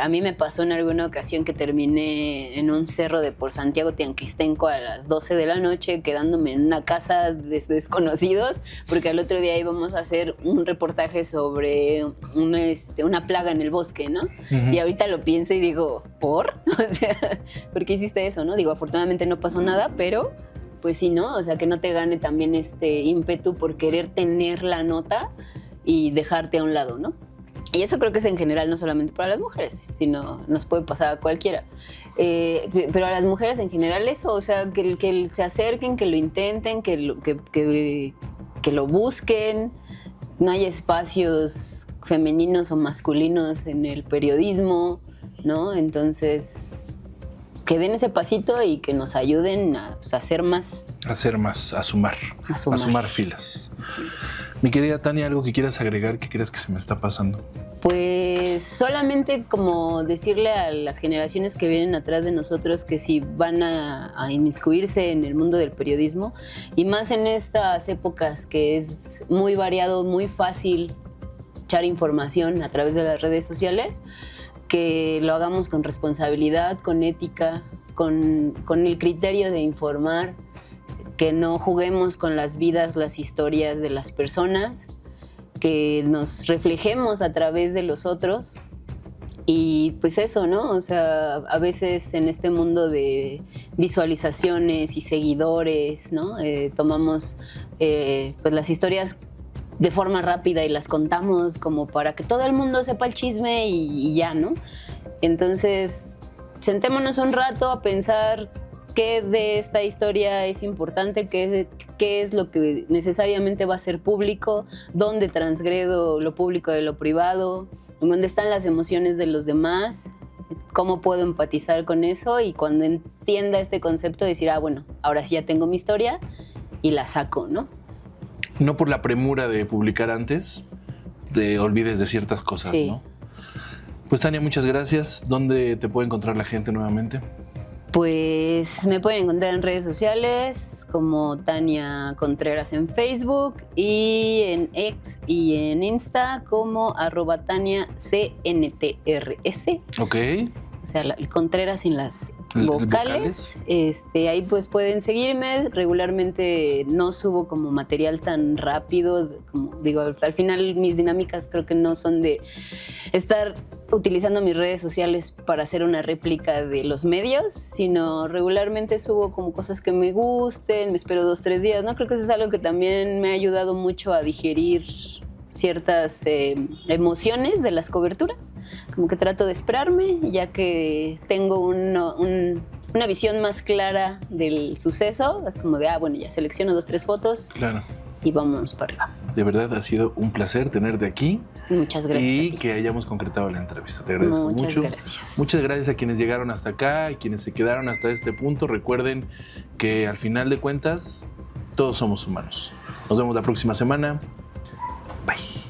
a mí me pasó en alguna ocasión que terminé en un cerro de por Santiago Tianquistenco a las 12 de la noche, quedándome en una casa de desconocidos, porque al otro día íbamos a hacer un reportaje sobre una plaga en el bosque, ¿no? Uh-huh. Y ahorita lo pienso y digo, ¿por? O sea, ¿por qué hiciste eso, no? Digo, afortunadamente no pasó nada, pero pues sí, ¿no? O sea, que no te gane también este ímpetu por querer tener la nota y dejarte a un lado, ¿no? Y eso creo que es en general, no solamente para las mujeres, sino nos puede pasar a cualquiera. Pero a las mujeres en general eso, o sea, que se acerquen, que lo intenten, que lo busquen. No hay espacios femeninos o masculinos en el periodismo, ¿no? Entonces, que den ese pasito y que nos ayuden a hacer más. A hacer más, a sumar filas. Mi querida Tania, ¿algo que quieras agregar que creas que se me está pasando? Pues solamente como decirle a las generaciones que vienen atrás de nosotros que si van a inmiscuirse en el mundo del periodismo, y más en estas épocas que es muy variado, muy fácil echar información a través de las redes sociales, que lo hagamos con responsabilidad, con ética, con el criterio de informar, que no juguemos con las vidas, las historias de las personas, que nos reflejemos a través de los otros. Y pues eso, ¿no? O sea, a veces en este mundo de visualizaciones y seguidores, ¿no? Tomamos pues las historias de forma rápida y las contamos como para que todo el mundo sepa el chisme y ya, ¿no? Entonces, sentémonos un rato a pensar qué de esta historia es importante, qué es lo que necesariamente va a ser público, dónde transgredo lo público de lo privado, dónde están las emociones de los demás, cómo puedo empatizar con eso, y cuando entienda este concepto decir, bueno, ahora sí ya tengo mi historia y la saco, ¿no? No por la premura de publicar antes, te olvides de ciertas cosas, sí, ¿no? Pues Tania, muchas gracias. ¿Dónde te puede encontrar la gente nuevamente? Pues me pueden encontrar en redes sociales como Tania Contreras en Facebook, y en X y en Insta como @TaniaCNTRS. Ok. O sea, el Contreras sin las vocales. Ahí pues pueden seguirme. Regularmente no subo como material tan rápido. Como digo, al final mis dinámicas creo que no son de estar utilizando mis redes sociales para hacer una réplica de los medios, sino regularmente subo como cosas que me gusten, me espero 2-3 días, ¿no? Creo que eso es algo que también me ha ayudado mucho a digerir ciertas emociones de las coberturas. Como que trato de esperarme, ya que tengo una visión más clara del suceso. Es como de, bueno, ya selecciono 2-3 fotos. Claro. Y vamos para arriba. De verdad ha sido un placer tenerte aquí. Muchas gracias. Y que hayamos concretado la entrevista. Te agradezco mucho. Muchas gracias. Muchas gracias a quienes llegaron hasta acá y quienes se quedaron hasta este punto. Recuerden que al final de cuentas, todos somos humanos. Nos vemos la próxima semana. Bye.